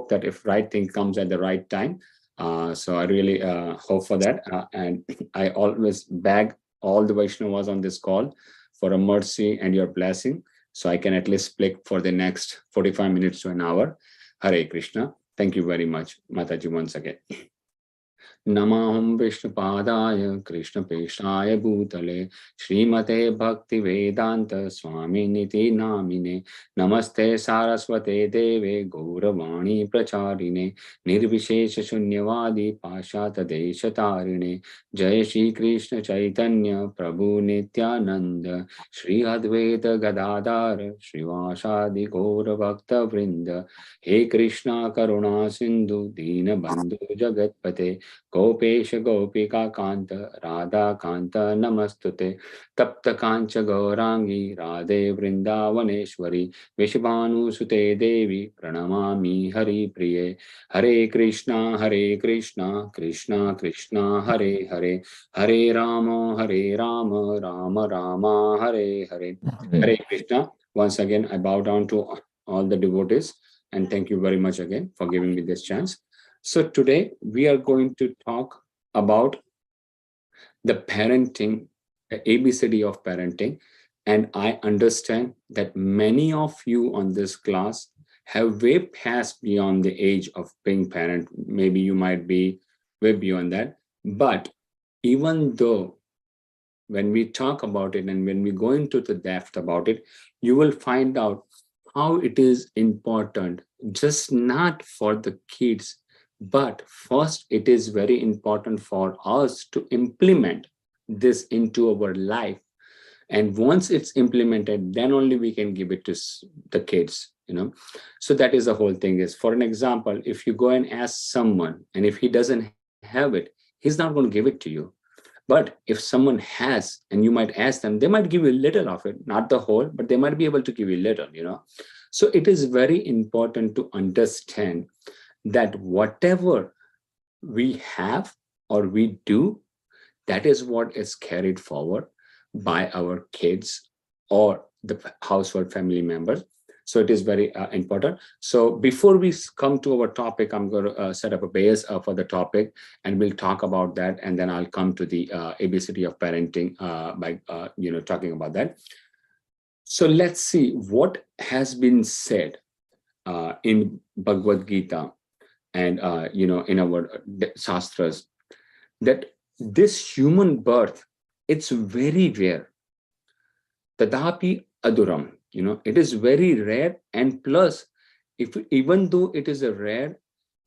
hope that if right thing comes at the right time. So I really hope for that. And I always beg all the Vaishnavas on this call for a mercy and your blessing, so I can at least speak for the next 45 minutes to an hour. Hare Krishna. Thank you very much, Mataji, once again. Namaham Vishnupadaya Krishna Peshaya Bhutale Srimate Bhakti Vedanta Swami Niti Namine Namaste Saraswate Deve Gauravani Pracharine Nirvishesha Shunyavadi Pashata Deshatarine Jai Shri Krishna Chaitanya Prabhu Nityananda Shri Advaita Gadadhar Srivasadi Gaura Bhakta Vrinda He Krishna Karuna Sindhu Dina Bandhu Jagatpate Gopesh Gopika Kanta Radha Kanta Namastute Tapta Kancha Gaurangi Radhe Vrindavaneshwari Vishvanu Sute Devi Pranamami Hari Priye Hare Krishna Krishna Krishna Hare Hare Hare Rama Rama Rama Hare Hare. Hare Krishna. Once again, I bow down to all the devotees and thank you very much again for giving me this chance. So today we are going to talk about the parenting, the ABCD of parenting. And I understand that many of you on this class have way passed beyond the age of being parent. Maybe you might be way beyond that. But even though when we talk about it and when we go into the depth about it, you will find out how it is important, just not for the kids, but first, it is very important for us to implement this into our life. And once it's implemented, then only we can give it to the kids, So that is the whole thing is, for an example, if you go and ask someone, and if he doesn't have it, he's not going to give it to you. But if someone has, and you might ask them, they might give you a little of it, not the whole, but they might be able to give you a little, So it is very important to understand that whatever we have or we do, that is what is carried forward by our kids or the household family members. So it is very important. So before we come to our topic, I'm going to set up a base for the topic, and we'll talk about that. And then I'll come to the ABCD of parenting by talking about that. So let's see what has been said in Bhagavad Gita and in our shastras, that this human birth, it's very rare. Tadapi aduram, it is very rare. And plus, even though it is a rare,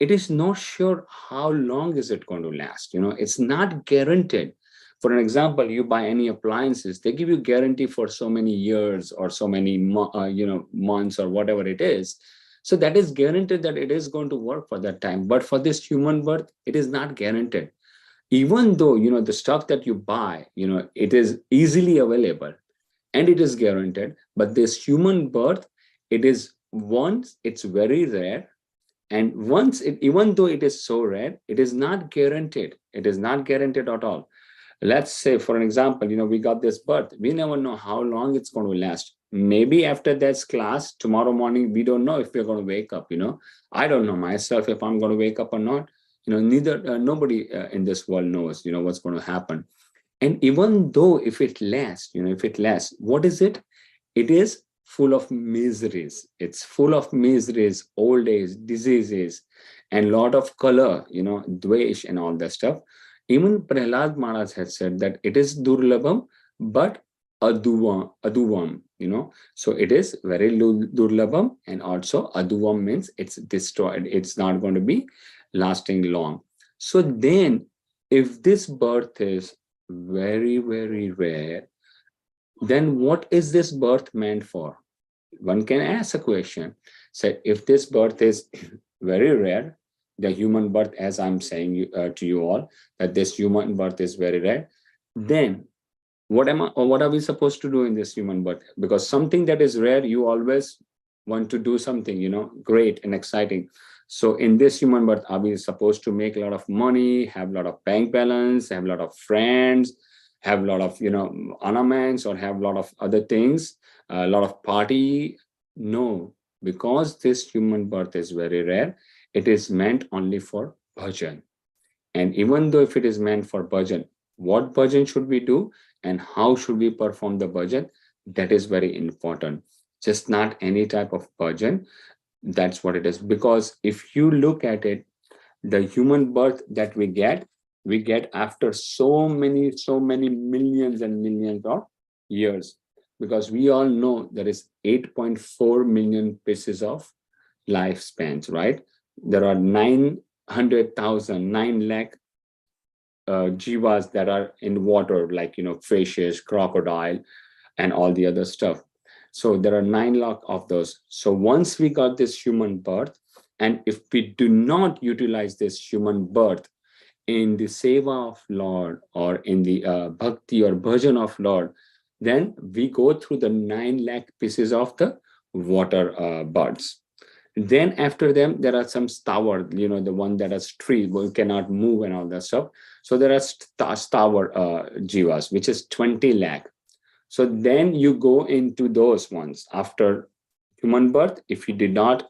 it is not sure how long is it going to last. It's not guaranteed. For an example, you buy any appliances, they give you guarantee for so many years or so many months or whatever it is. So that is guaranteed that it is going to work for that time. But for this human birth, it is not guaranteed. Even though, the stuff that you buy, it is easily available and it is guaranteed. But this human birth, it is once, it's very rare. And once, even though it is so rare, it is not guaranteed. It is not guaranteed at all. Let's say, for an example, we got this birth. We never know how long it's going to last. Maybe after this class, tomorrow morning, we don't know if we're going to wake up, I don't know myself if I'm going to wake up or not. Nobody in this world knows, what's going to happen. And even though if it lasts, what is it? It is full of miseries. It's full of miseries, old age, diseases, and lot of color, dvesh and all that stuff. Even Prahlad Maharaj had said that it is durlabham, but aduvam, So it is very durlabham, and also aduvam means it's destroyed. It's not going to be lasting long. So then, if this birth is very, very rare, then what is this birth meant for? One can ask a question. Say, if this birth is very rare, the human birth, as I'm saying to you all, that this human birth is very rare, then what are we supposed to do in this human birth? Because something that is rare, you always want to do something, great and exciting. So in this human birth, are we supposed to make a lot of money, have a lot of bank balance, have a lot of friends, have a lot of, ornaments, or have a lot of other things, a lot of party? No, because this human birth is very rare, it is meant only for bhajan. And even though if it is meant for bhajan, what bhajan should we do and how should we perform the bhajan? That is very important. Just not any type of bhajan. That's what it is. Because if you look at it, the human birth that we get after so many millions and millions of years. Because we all know there is 8.4 million pieces of lifespans, right? There are 900,000, 9 lakh jivas that are in water, like, fishes, crocodile, and all the other stuff. So there are 9 lakh of those. So once we got this human birth, and if we do not utilize this human birth in the seva of Lord or in the bhakti or bhajan of Lord, then we go through the 9 lakh pieces of the water birds. Then after them, there are some stawar, the one that has trees, but cannot move and all that stuff. So there are stawar jivas, which is 20 lakh. So then you go into those ones after human birth. If you did not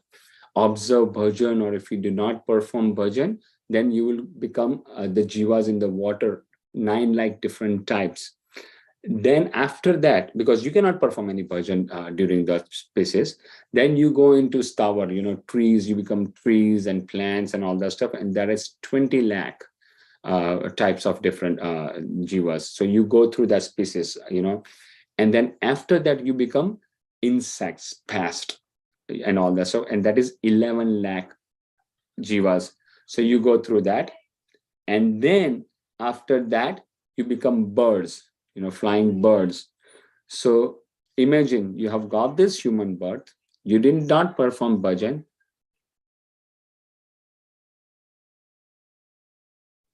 observe bhajan or if you do not perform bhajan, then you will become the jivas in the water, 9 like different types. Then after that, because you cannot perform any bhajan during the species, then you go into stawar, trees, you become trees and plants and all that stuff. And that is 20 lakh types of different jivas. So you go through that species, and then after that you become insects, past and all that stuff. And that is 11 lakh jivas. So you go through that. And then after that, you become birds, flying birds. So imagine you have got this human birth, you did not perform bhajan.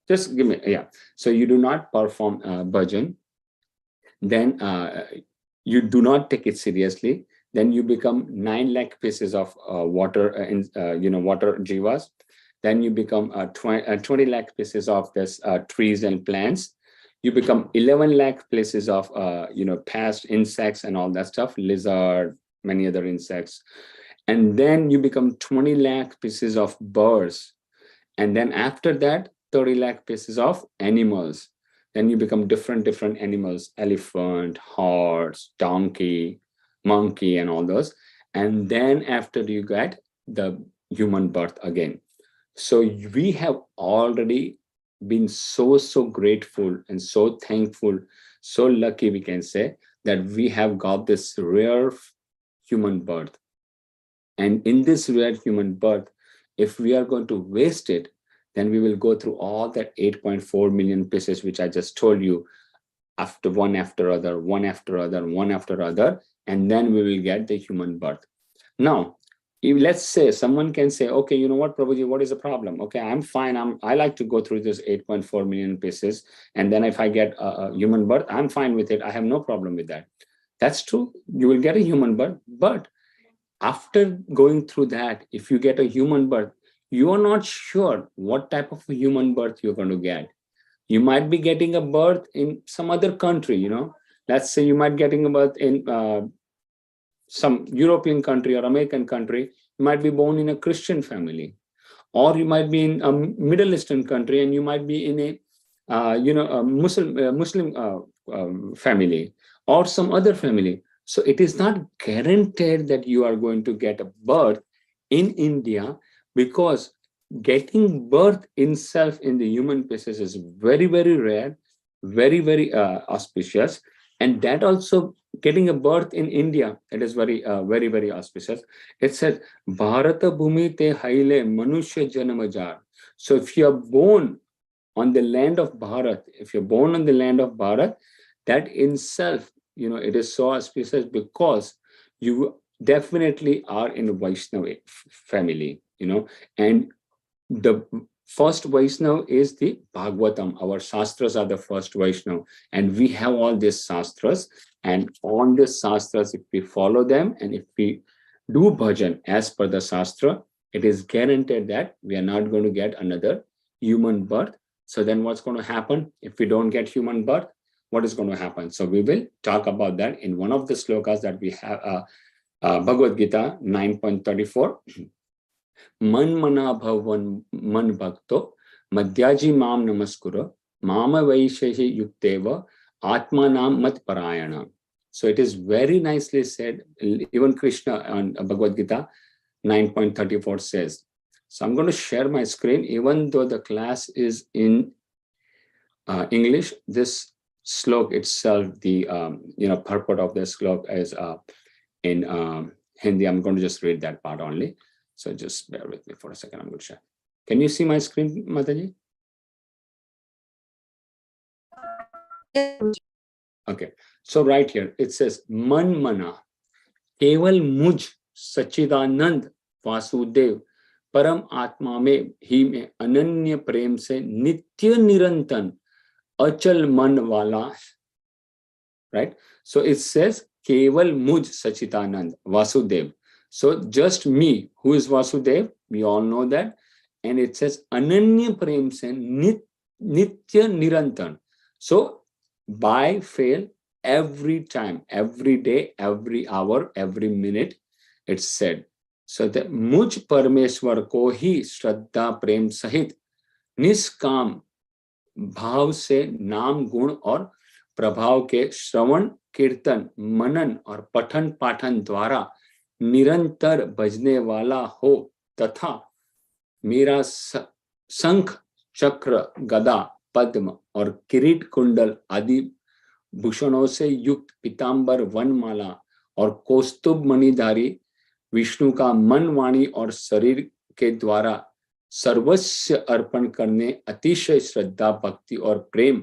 Just give me, yeah. So you do not perform bhajan, then you do not take it seriously. Then you become 9 lakh pieces of water, water jivas. Then you become 20 lakh pieces of this trees and plants. You become 11 lakh places of past insects and all that stuff, lizard, many other insects. And then you become 20 lakh pieces of birds. And then after that, 30 lakh pieces of animals. Then you become different animals, elephant, horse, donkey, monkey, and all those. And then after you get the human birth again. So we have already been so grateful and so thankful, so lucky, we can say, that we have got this rare human birth. And in this rare human birth, if we are going to waste it, then we will go through all that 8.4 million pieces, which I just told you, after one after other, one after other, one after other, and then we will get the human birth. Now, if, let's say someone can say, okay, you know what, Prabhuji, what is the problem? Okay, I'm fine. I like to go through this 8.4 million pieces. And then if I get a human birth, I'm fine with it. I have no problem with that. That's true. You will get a human birth. But after going through that, if you get a human birth, you are not sure what type of a human birth you're going to get. You might be getting a birth in some other country, Let's say you might getting a birth in some European country or American country. You might be born in a Christian family, or you might be in a Middle Eastern country, and you might be in a Muslim family or some other family. So it is not guaranteed that you are going to get a birth in India, because getting birth itself in the human species is very rare, very auspicious. And that also, getting a birth in India, it is very auspicious. It says, Bharata Bhumi te haile manushya janamajar. So if you are born on the land of Bharat, that in itself, it is so auspicious, because you definitely are in a Vaishnava family, and the first Vaishnava is the Bhagavatam. Our Shastras are the first Vaishnava, and we have all these Shastras. And on these Shastras, if we follow them and if we do bhajan as per the Shastra, it is guaranteed that we are not going to get another human birth. So then what's going to happen if we don't get human birth? What is going to happen? So we will talk about that in one of the slokas that we have, Bhagavad Gita 9.34. Man mana bhavan man bhakto madhyaji mam namaskura mama vaishehi yukteva atmanam mat parayana. So it is very nicely said. Even Krishna on Bhagavad Gita 9.34 says. So I'm going to share my screen, even though the class is in English. This slok itself, the purport of the slok is in Hindi. I'm going to just read that part only. So just bear with me for a second. I'm going to share. Can you see my screen, Mataji? Okay. So right here it says Man mana केवल मुझ सच्चिदानंद वासुदेव परम आत्मा में ही में अनन्य प्रेम से नित्य निरंतर अचल मन वाला. Right? So it says केवल मुझ सच्चिदानंद Vasudev. So just me, who is Vasudev? We all know that. And it says ananya prem se nitya nirantan. So by fail, every time, every day, every hour, every minute, it's said. So that मुझ परमेश्वर को ही श्रद्धा प्रेम सहित निष्काम भाव से नाम गुण और प्रभाव के श्रवण कीर्तन मनन और पठन पाठन द्वारा निरंतर बजने वाला हो तथा मेरा शंख चक्र गदा पद्म और किरीट कुंडल आदि भूषणों से युक्त पीतांबर वनमाला और कौस्तुभ मणिधारी विष्णु का मन वाणी और शरीर के द्वारा सर्वस्व अर्पण करने अतिशय श्रद्धा भक्ति और प्रेम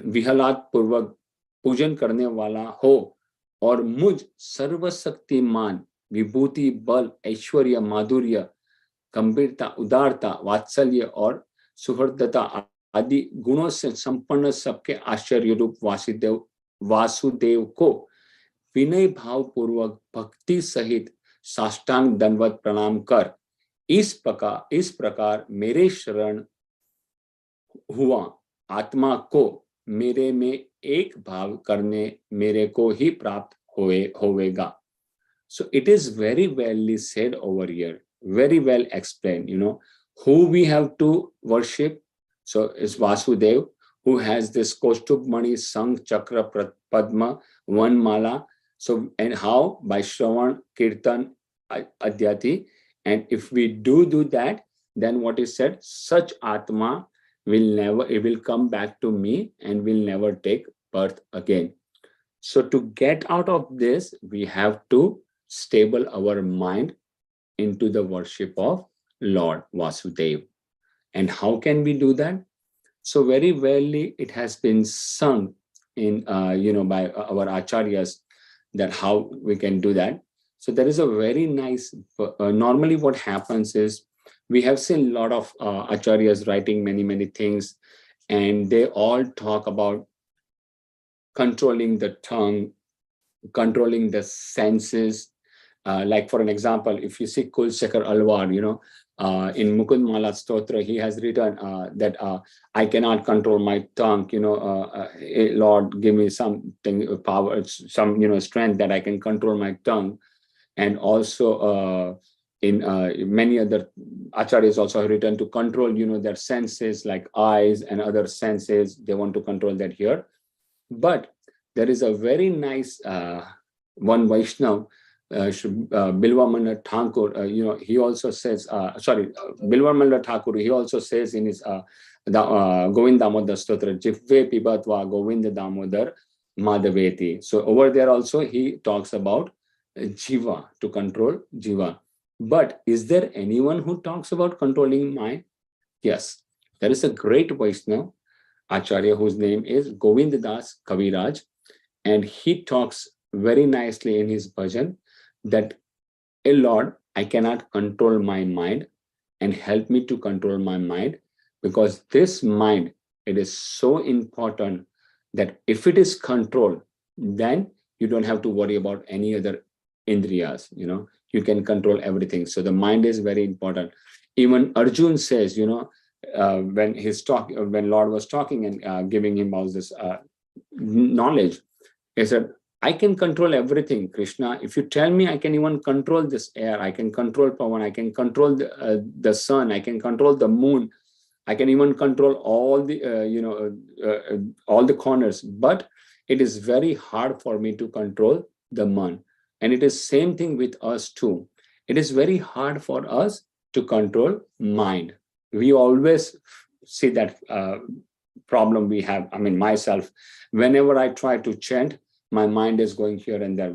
विहलाद पूर्वक पूजन करने वाला हो और मुझ सर्वशक्तिमान विभूति बल ऐश्वर्य माधुर्य गंभीरता उदारता वात्सल्य और सुहृदता आदि गुणों से संपन्न सबके आश्चर्य रूप वासुदेव को विनय भाव पूर्वक भक्ति सहित साष्टांग दंडवत प्रणाम कर इस प्रकार मेरे शरण हुआ आत्मा को मेरे में एक भाव करने मेरे को ही प्राप्त होवेगा. So it is very well said over here, very well explained, who we have to worship. So it's Vasudev, who has this Kaustubh Mani, Sangh, Chakra, Padma, one mala. So, and how? By Shravan, Kirtan, Adhyati. And if we do that, then what is said? Such Atma it will come back to me and will never take birth again. So to get out of this, we have to stable our mind into the worship of Lord Vasudeva. And how can we do that? So very rarely it has been sung in, by our acharyas that how we can do that. So there is a very nice, normally what happens is, we have seen a lot of acharyas writing many things, and they all talk about controlling the tongue, controlling the senses. Like for an example, if you see Kulshekar Alwar, in Mukund Mala Stotra, he has written that I cannot control my tongue, Lord, give me something, power, some, strength that I can control my tongue. And also in many other acharyas also have written to control, their senses like eyes and other senses. They want to control that here. But there is a very nice one Vaishnav, Bilwamana Thakur, he also says, Bilwamana Thakur, he also says in his Govind Damodar Stotra, Jivve Pibatva Govind Damodar Madhaveti. So over there also he talks about Jiva, to control Jiva. But is there anyone who talks about controlling mind? Yes, there is a great Vaishnav Acharya whose name is Govind Das Kaviraj, and he talks very nicely in his bhajan that, "Hey Lord, I cannot control my mind, and help me to control my mind, because this mind, it is so important that if it is controlled, then you don't have to worry about any other indriyas, you can control everything. So the mind is very important." Even Arjun says, when Lord was talking and giving him all this knowledge, he said, I can control everything, Krishna. If you tell me I can even control this air, I can control Pawan, I can control the sun, I can control the moon, I can even control all the, all the corners. But it is very hard for me to control the man. And it is same thing with us too. It is very hard for us to control mind. We always see that problem we have. I mean, myself, whenever I try to chant, my mind is going here and there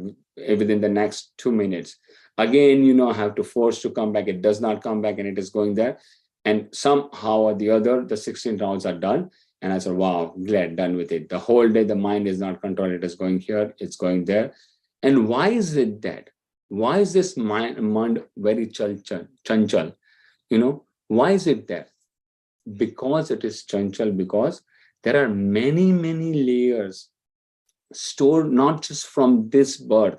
within the next 2 minutes. Again, I have to force to come back. It does not come back and it is going there. And somehow or the other, the 16 rounds are done. And I said, wow, glad, done with it. The whole day, the mind is not controlled. It is going here, it's going there. And why is it that? Why is this mind very chanchal? Why is it that? Because it is chanchal, because there are many, many layers stored not just from this birth,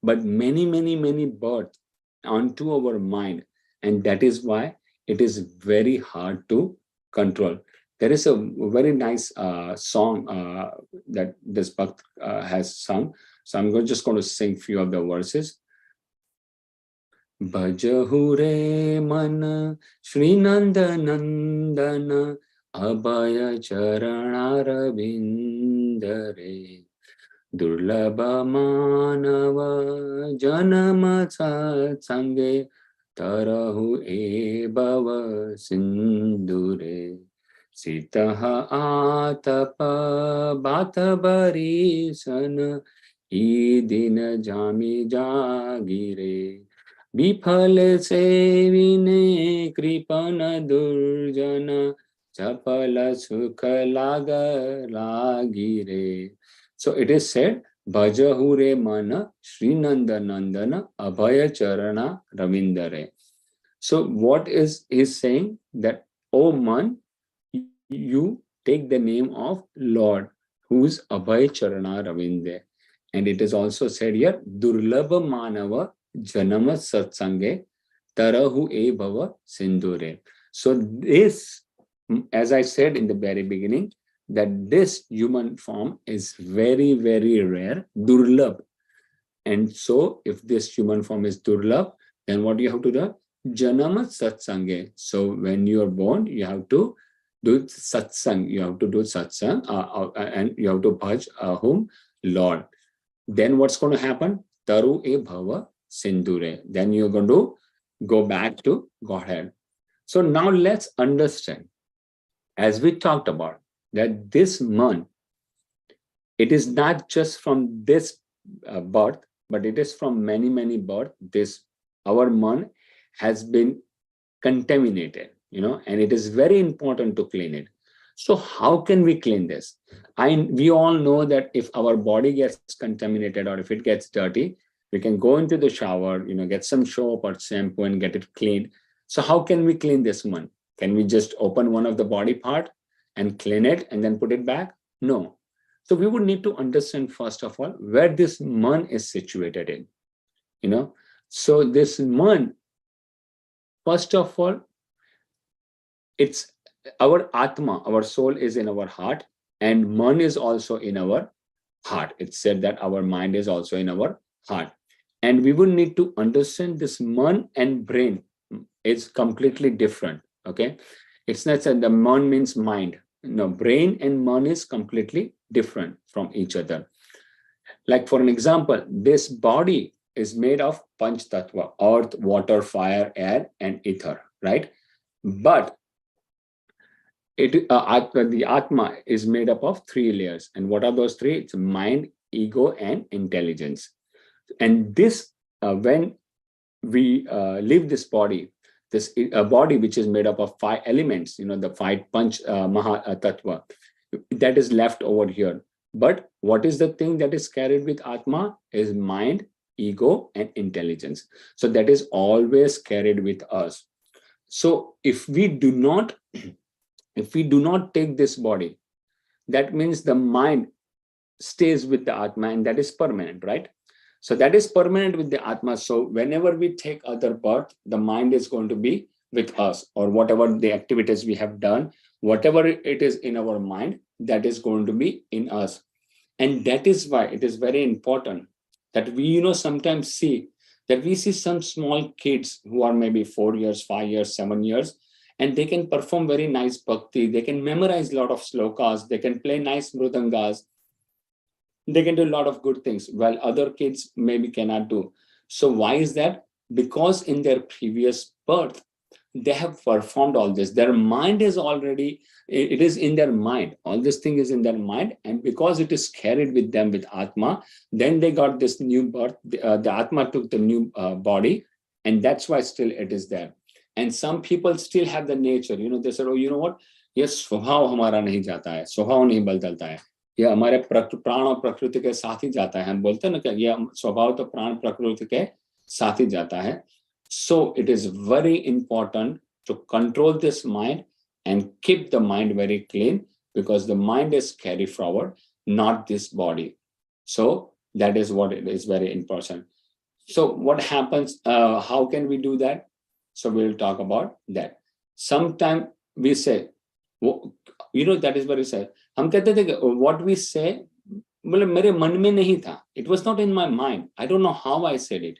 but many, many, many births onto our mind. And that is why it is very hard to control. There is a very nice song that this Bhakt has sung. So I'm just going to sing few of the verses. Bhajahu re man Shri Nanda Nandana Abhaya Charana Ravindare Durlabha Manava Janama Sange Tarahu e Bhava Sindure Sitaha Atapa Bhatabari Sana Idina Jami Jagire Bifal se vine kripana durjana chapala sukha laga lagire. So it is said, Bhajahure mana Sri Nanda Nandana Abhaya Charana Ravindare. So what is saying? That, oh man, you take the name of Lord, who's Abhaya Charana Ravindare. And it is also said here, Durlabha Manava Janama Satsange Tarahu e Bhava Sindure. So this, as I said in the very beginning, that this human form is very, very rare, Durlabh. And so if this human form is Durlabh, then what do you have to do? Janama Satsange. So when you are born, you have to do satsang. You have to do satsang and you have to bhaj whom? Lord. Then what's going to happen? Taru e Bhava Sindure. Then you're going to go back to Godhead. So now let's understand, as we talked about, that this man, it is not just from this birth, but it is from many, many births. This, our man has been contaminated, and it is very important to clean it. So how can we clean this? We all know that if our body gets contaminated or if it gets dirty, we can go into the shower, get some soap or shampoo and get it cleaned. So how can we clean this man? Can we just open one of the body part and clean it and then put it back? No. So we would need to understand, first of all, where this man is situated in. So this man, first of all, it's our Atma, our soul is in our heart, and man is also in our heart. It's said that our mind is also in our heart. And we would need to understand this man and brain is completely different. Okay. It's not that the man means mind. No, brain and man is completely different from each other. Like for an example, this body is made of Panch Tattva, earth, water, fire, air, and ether, right? But the Atma is made up of 3 layers. And what are those 3? It's mind, ego, and intelligence. And this, when we leave this body, this body which is made up of 5 elements, the 5 Panch Maha Tattva, that is left over here. But what is the thing that is carried with Atma is mind, ego, and intelligence. So that is always carried with us. So if we do not take this body, that means the mind stays with the Atma, and that is permanent, right? So that is permanent with the Atma. So whenever we take other birth, the mind is going to be with us, or whatever the activities we have done, whatever it is in our mind, that is going to be in us. And that is why it is very important that we, sometimes see that we see some small kids who are maybe 4 years, 5 years, 7 years, and they can perform very nice bhakti. They can memorize a lot of slokas. They can play nice mrudangas. They can do a lot of good things, while other kids maybe cannot do. So why is that? Because in their previous birth, they have performed all this. Their mind is already, it is in their mind. All this thing is in their mind. And because it is carried with them with Atma, then they got this new birth. The Atma took the new body. And that's why still it is there. And some people still have the nature. They said, oh, you know what? Yes, स्वभाव हमारा नहीं जाता है, स्वभाव नहीं बदलता है, ये हमारे प्राण और प्रकृति के साथ ही जाता है. हम बोलते हैं ना कि ये स्वभाव तो प्राण प्रकृति के साथ ही जाता है. So it is very important to control this mind and keep the mind very clean, because the mind is carried forward, not this body. So that is what it is very important. So what happens? How can we do that? So we'll talk about that. Sometimes we say, that is what we say. हम कहते थे कि what we say, मतलब मेरे मन में नहीं था. It was not in my mind. I don't know how I said it.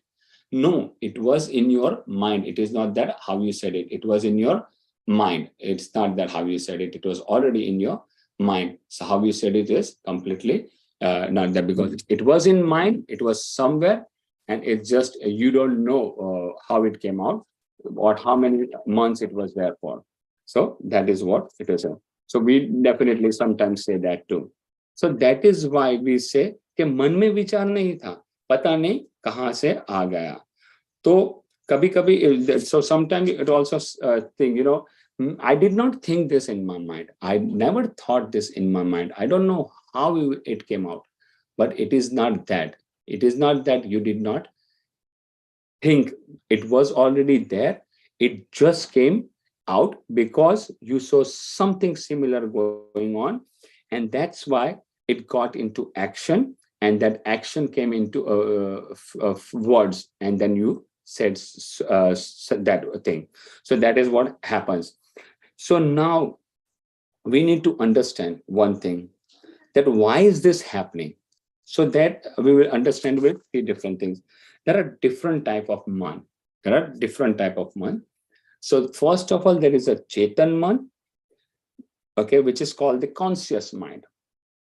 No, it was in your mind. It is not that how you said it. It was in your mind. It's not that how you said it. It was already in your mind. So how you said it is completely not that, because it was in mind. It was somewhere, and it's just you don't know how it came out or how many months it was there for. So that is what it is. So we definitely sometimes say that too. So that is why we say कि मन में विचार नहीं था, पता नहीं कहाँ से आ गया. तो कभी कभी, so sometimes it also think, I did not think this in my mind. I never thought this in my mind. I don't know how it came out, but it is not that. It is not that you did not think. It was already there. It just came out because you saw something similar going on, and that's why it got into action, and that action came into words, and then you said that thing. So that is what happens. So now we need to understand one thing, that why is this happening, so that we will understand with three different things. There are different type of man. So first of all, there is a Chetan man, okay, which is called the conscious mind.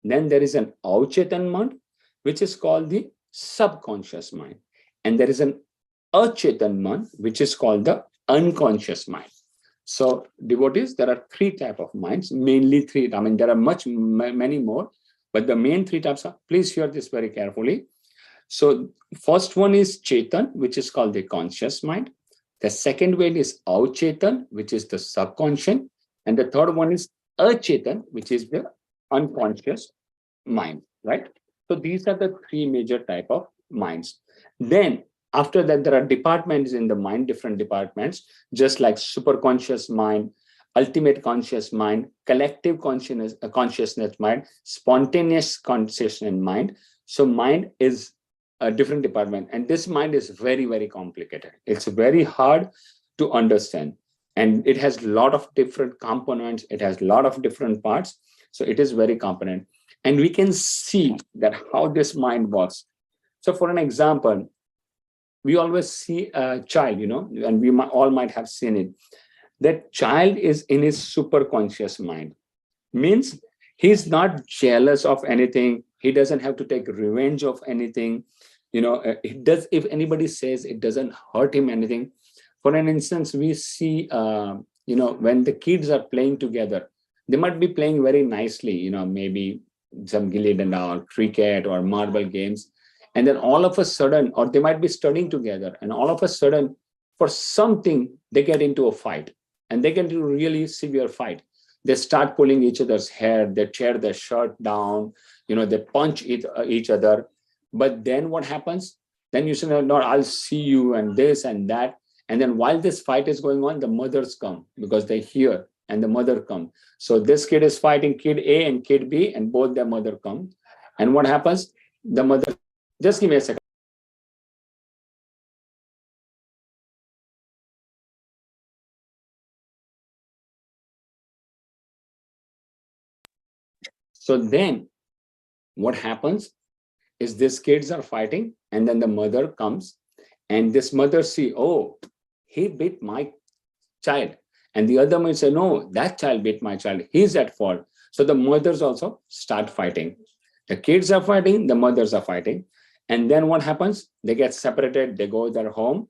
Then there is an Auchetan mind, which is called the subconscious mind. And there is an Achetan mind, which is called the unconscious mind. So devotees, there are three types of minds, mainly three. I mean, there are many more, but the main three types are, please hear this very carefully. So first one is Chetan, which is called the conscious mind. The second one is Auchetan, which is the subconscious. And the third one is Achetan, which is the unconscious mind, right? So these are the three major type of minds. Then after that, there are departments in the mind, different departments, just like superconscious mind, ultimate conscious mind, collective consciousness mind, spontaneous consciousness mind. So mind is a different department, and this mind is very, very complicated. It's very hard to understand, and it has a lot of different components. It has a lot of different parts. So it is very component, and we can see that how this mind works. So for an example, we always see a child, and we all might have seen it. That child is in his superconscious mind. Means he's not jealous of anything. He doesn't have to take revenge of anything. It does. If anybody says it doesn't hurt him anything. For an instance, we see, when the kids are playing together, they might be playing very nicely. Maybe some gilli danda or cricket or marble games, and then all of a sudden, or they might be studying together, and all of a sudden, for something, they get into a fight, and they get into a really severe fight. They start pulling each other's hair, they tear their shirt down, they punch each other. But then what happens? Then you say, no, I'll see you, and this and that. And then while this fight is going on, the mothers come because they hear, and the mother come. So this kid is fighting kid A and kid B, and both their mother come. And what happens? The mother, just give me a second. So then what happens is these kids are fighting, and then the mother comes, and this mother see, oh, he beat my child, and the other may say, no, that child beat my child, he's at fault. So the mothers also start fighting. The kids are fighting, the mothers are fighting, and then what happens? They get separated, they go their home,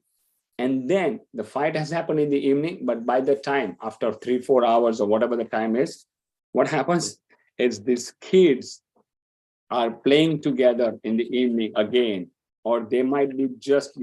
and then the fight has happened in the evening. But by the time, after 3-4 hours or whatever the time is, what happens is these kids are playing together in the evening again, or they might be just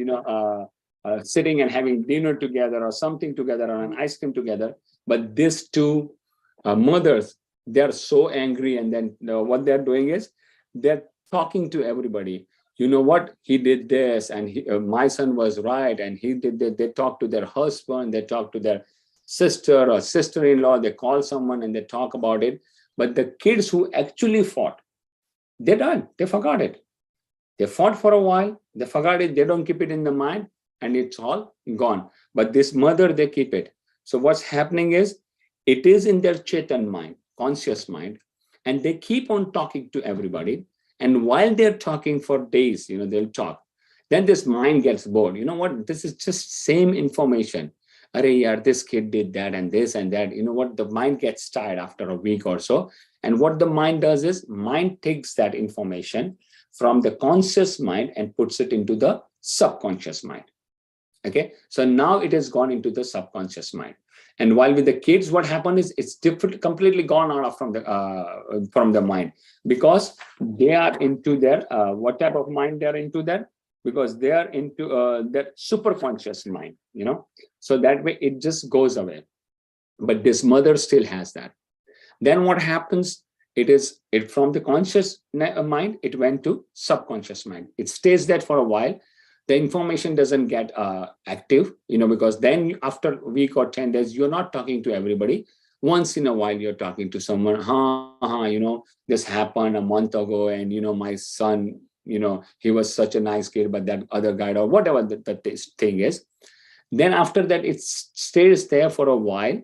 sitting and having dinner together or something together or an ice cream together. But these two mothers, they're so angry, and then what they're doing is they're talking to everybody. You know what, he did this, and my son was right, and he did that. They talk to their husband, they talk to their sister or sister-in-law, they call someone and they talk about it. But the kids who actually fought, they're done, they forgot it. They fought for a while, they forgot it, they don't keep it in the mind, and it's all gone. But this mother, they keep it. So what's happening is, it is in their Chetan mind, conscious mind, and they keep on talking to everybody. And while they're talking for days, they'll talk. Then this mind gets bored. You know what? This is just same information. Arey yaar, this kid did that and this and that. You know what? The mind gets tired after a week or so. And what the mind does is, mind takes that information from the conscious mind and puts it into the subconscious mind. Okay, so now it has gone into the subconscious mind. And while with the kids, what happened is, it's different, completely gone out of from the mind, because they are into their what type of mind they are into that? Because they are into that superconscious mind, so that way it just goes away. But this mother still has that. Then what happens? It from the conscious mind, it went to subconscious mind. It stays there for a while. The information doesn't get active, because then after a week or 10 days, you're not talking to everybody. Once in a while, you're talking to someone, this happened a month ago, and, my son, he was such a nice kid, but that other guy, or whatever the thing is. Then after that, it stays there for a while.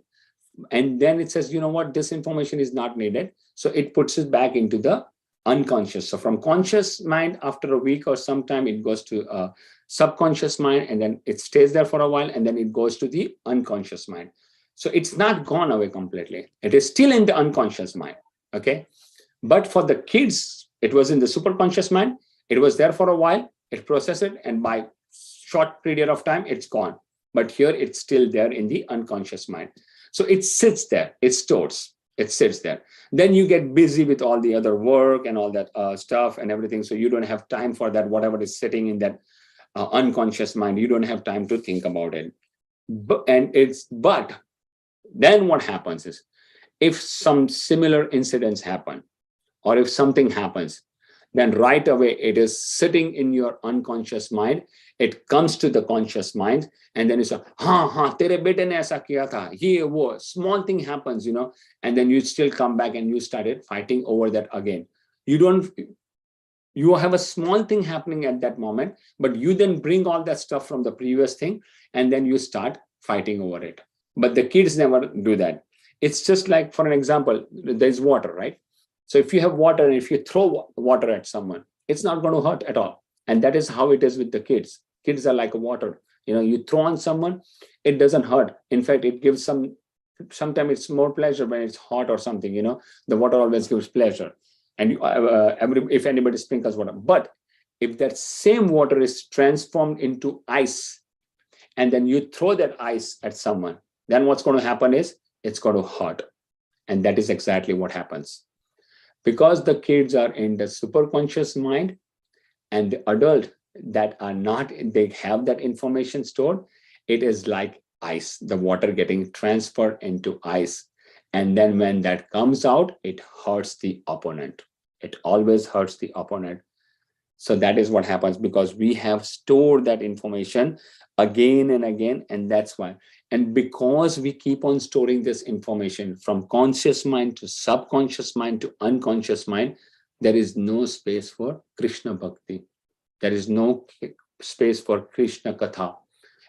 And then it says, you know what, this information is not needed. So it puts it back into the unconscious. So from conscious mind, after a week or sometime, it goes to subconscious mind, and then it stays there for a while, and then it goes to the unconscious mind. So it's not gone away completely. It is still in the unconscious mind. Okay. But for the kids, it was in the superconscious mind. It was there for a while. It processed it, and by short period of time, it's gone. But here it's still there in the unconscious mind. So it sits there. It stores. It sits there. Then you get busy with all the other work and all that stuff and everything. So you don't have time for that. Whatever is sitting in that unconscious mind, you don't have time to think about it. But then what happens is, if some similar incidents happen, or if something happens, then right away it is sitting in your unconscious mind. It comes to the conscious mind, and then it's tere bete ne aisa kiya tha, ye wo, small thing happens, and then you still come back and you started fighting over that again. You have a small thing happening at that moment, but you then bring all that stuff from the previous thing, and then you start fighting over it. But the kids never do that. It's just like, for an example, there's water, right? So if you have water, and if you throw water at someone, it's not going to hurt at all. And that is how it is with the kids. Kids are like water. You throw on someone, it doesn't hurt. In fact, it gives sometimes it's more pleasure when it's hot or something. The water always gives pleasure. And if anybody sprinkles water. But if that same water is transformed into ice, and then you throw that ice at someone, then what's going to happen is, it's going to hurt. And that is exactly what happens. Because the kids are in the superconscious mind, and the adult that are not, they have that information stored, it is like ice, the water getting transferred into ice. And then when that comes out, it hurts the opponent. It always hurts the opponent. So that is what happens, because we have stored that information again and again, and that's why. And because we keep on storing this information from conscious mind to subconscious mind to unconscious mind, there is no space for Krishna Bhakti. There is no space for Krishna Katha.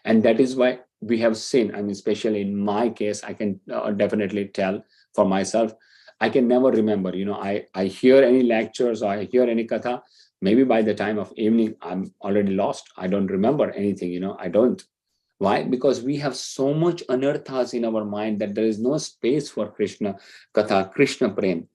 And that is why we have seen, especially in my case, I can definitely tell for myself, I can never remember. I hear any lectures or I hear any katha. Maybe by the time of evening, I'm already lost. I don't remember anything. I don't. Why? Because we have so much anarthas in our mind that there is no space for Krishna katha, Krishna prem.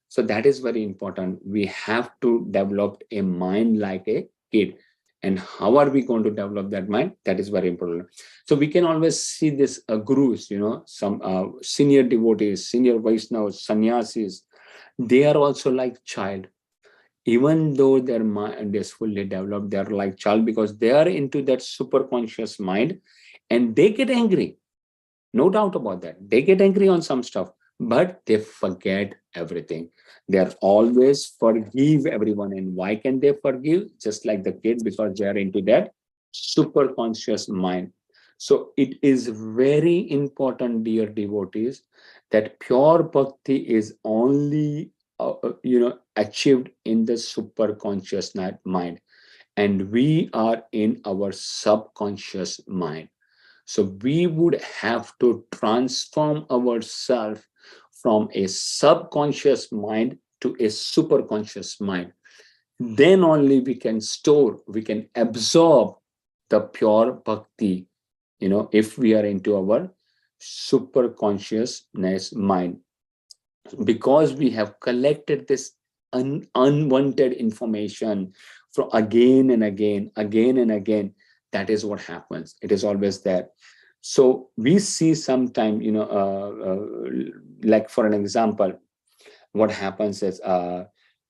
So that is very important. We have to develop a mind like a kid. And how are we going to develop that mind? That is very important. So we can always see this gurus, some senior devotees, senior Vaishnavas, sannyasis. They are also like child. Even though their mind is fully developed, they are like child because they are into that super conscious mind, and they get angry. No doubt about that. They get angry on some stuff, but they forget everything. They are always forgive everyone. And why can they forgive? Just like the kid, because they are into that super conscious mind. So it is very important, dear devotees, that pure bhakti is only achieved in the super conscious mind, and we are in our subconscious mind. So we would have to transform ourselves from a subconscious mind to a superconscious mind. Then only we can store, we can absorb the pure bhakti, if we are into our superconsciousness mind. Because we have collected this unwanted information from again and again, that is what happens. It is always there. So we see sometime, like for an example, what happens is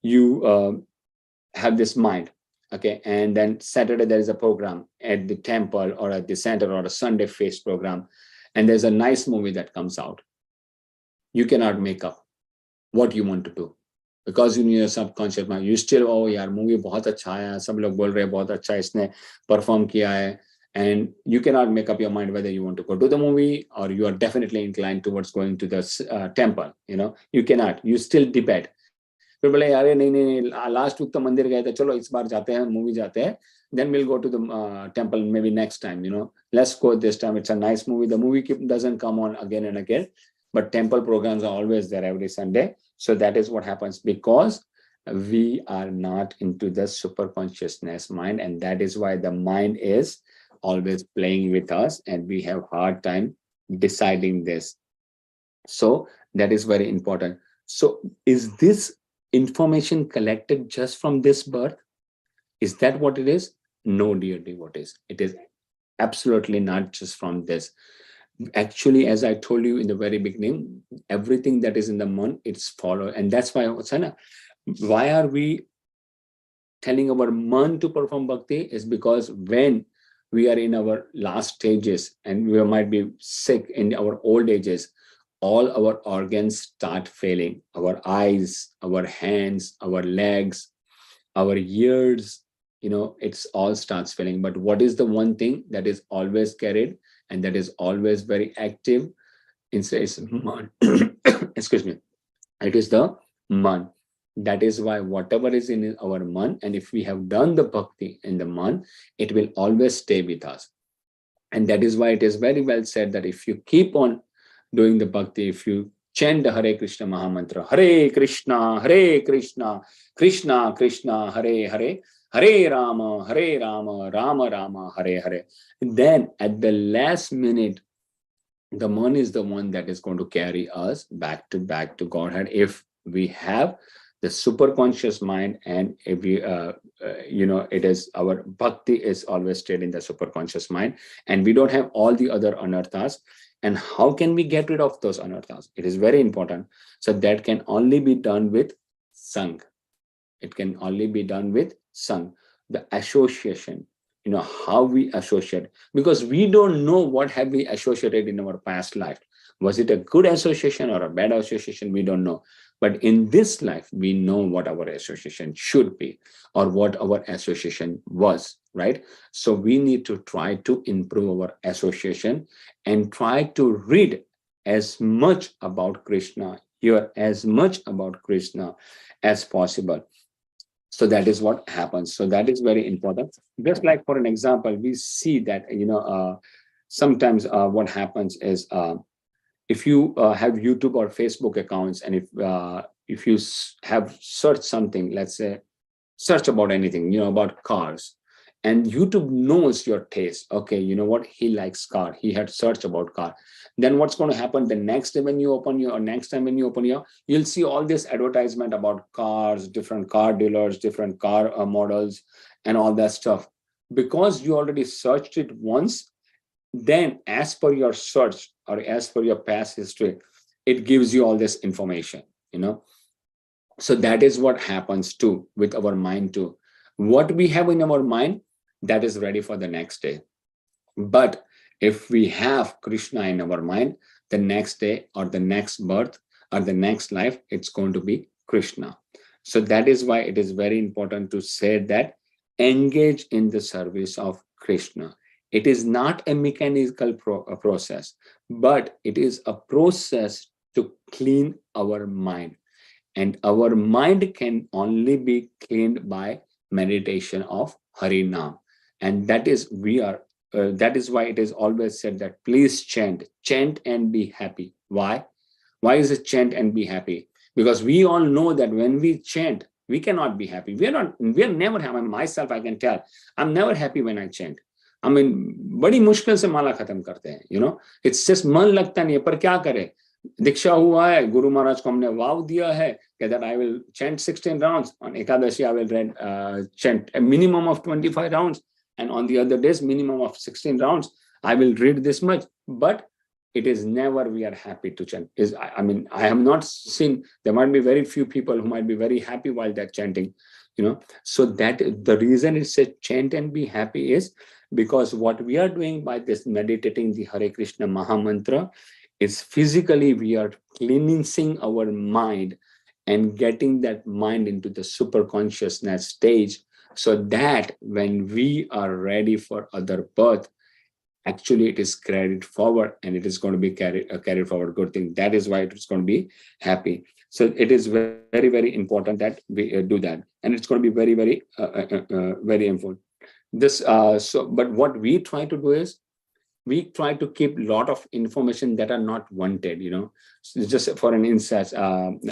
you have this mind, okay, and then Saturday there is a program at the temple or at the center, or a Sunday feast program, and there's a nice movie that comes out. You cannot make up what you want to do, because in your subconscious mind you still, oh yaar, movie बहुत अच्छा है, सब लोग बोल रहे हैं बहुत अच्छा इसने perform किया है, and you cannot make up your mind whether you want to go to the movie or you are definitely inclined towards going to the temple. You cannot, you still debate. फिर बोले यार नहीं नहीं, last week तो मंदिर गए थे, चलो इस बार जाते हैं, मूवी जाते हैं, then we'll go to the temple maybe next time. Let's go this time, it's a nice movie. The movie doesn't come on again and again, but temple programs are always there every Sunday. So that is what happens, because we are not into the super consciousness mind, and that is why the mind is always playing with us and we have hard time deciding this. So that is very important. So is this information collected just from this birth? Is that what it is? No, dear devotees, it is absolutely not just from this. Actually, as I told you in the very beginning, everything that is in the man, it's followed. And that's why, Sana, why are we telling our man to perform bhakti? Is because when we are in our last stages and we might be sick in our old ages, all our organs start failing. Our eyes, our hands, our legs, our ears, it's all starts failing. But what is the one thing that is always carried and that is always very active? It's man. Excuse me. It is the man. That is why whatever is in our man, and if we have done the bhakti in the man, it will always stay with us. And that is why it is very well said that if you keep on doing the bhakti, if you chant the Hare Krishna Mahamantra, Hare Krishna, Krishna Krishna, Hare Hare, Hare Rama, Rama Rama, Hare Hare, then at the last minute, the man is the one that is going to carry us back to Godhead, if we have the super conscious mind, and if we it is our bhakti is always stayed in the super conscious mind, and we don't have all the other anarthas. And how can we get rid of those anarthas? It is very important. So that can only be done with sang. It can only be done with sang, the association, how we associate, because we don't know what have we associated in our past life. Was it a good association or a bad association? We don't know. But in this life, we know what our association should be or what our association was, right? So we need to try to improve our association and try to read as much about Krishna, hear as much about Krishna as possible. So that is what happens. So that is very important. Just like for an example, we see that, sometimes what happens is, if you have YouTube or Facebook accounts, and if you have searched something, let's say search about anything, about cars, and YouTube knows your taste. Okay, you know what, he likes car, he had searched about car. Then what's going to happen the next day when you open your, or next time when you open your, you'll see all this advertisement about cars, different car dealers, different car models, and all that stuff. Because you already searched it once, then as per your search or as per your past history, it gives you all this information. So that is what happens too with our mind too. What we have in our mind, that is ready for the next day. But if we have Krishna in our mind, the next day or the next birth or the next life, it's going to be Krishna. So that is why it is very important to say that engage in the service of Krishna. It is not a mechanical process, but it is a process to clean our mind. And our mind can only be cleaned by meditation of Harinam. And that is that is why it is always said that please chant and be happy. Why is it chant and be happy? Because we all know that when we chant, we cannot be happy. We are never happy. Myself, I can tell, I'm never happy when I chant. I mean, बड़ी मुश्किल से माला खत्म करते हैं, it's just मन लगता नहीं है, पर क्या करे, दीक्षा हुआ है, गुरु महाराज को हमने वाव दिया है that I will chant 16 rounds. On Ekadashi, I will chant a minimum of 25 rounds. And on the other days, minimum of 16 rounds, I will read this much. But it is never we are happy to chant. I have not seen, there might be very few people who might be very happy while they're chanting. So that the reason it says chant and be happy is because what we are doing by this meditating the Hare Krishna Maha Mantra is physically we are cleansing our mind and getting that mind into the super consciousness stage, so that when we are ready for other birth, actually it is carried forward and it is going to be carried forward good thing. That is why it is going to be happy. So it is very, very important that we do that, and it's going to be very, very important. But what we try to do is we try to keep a lot of information that are not wanted. So just for an instance,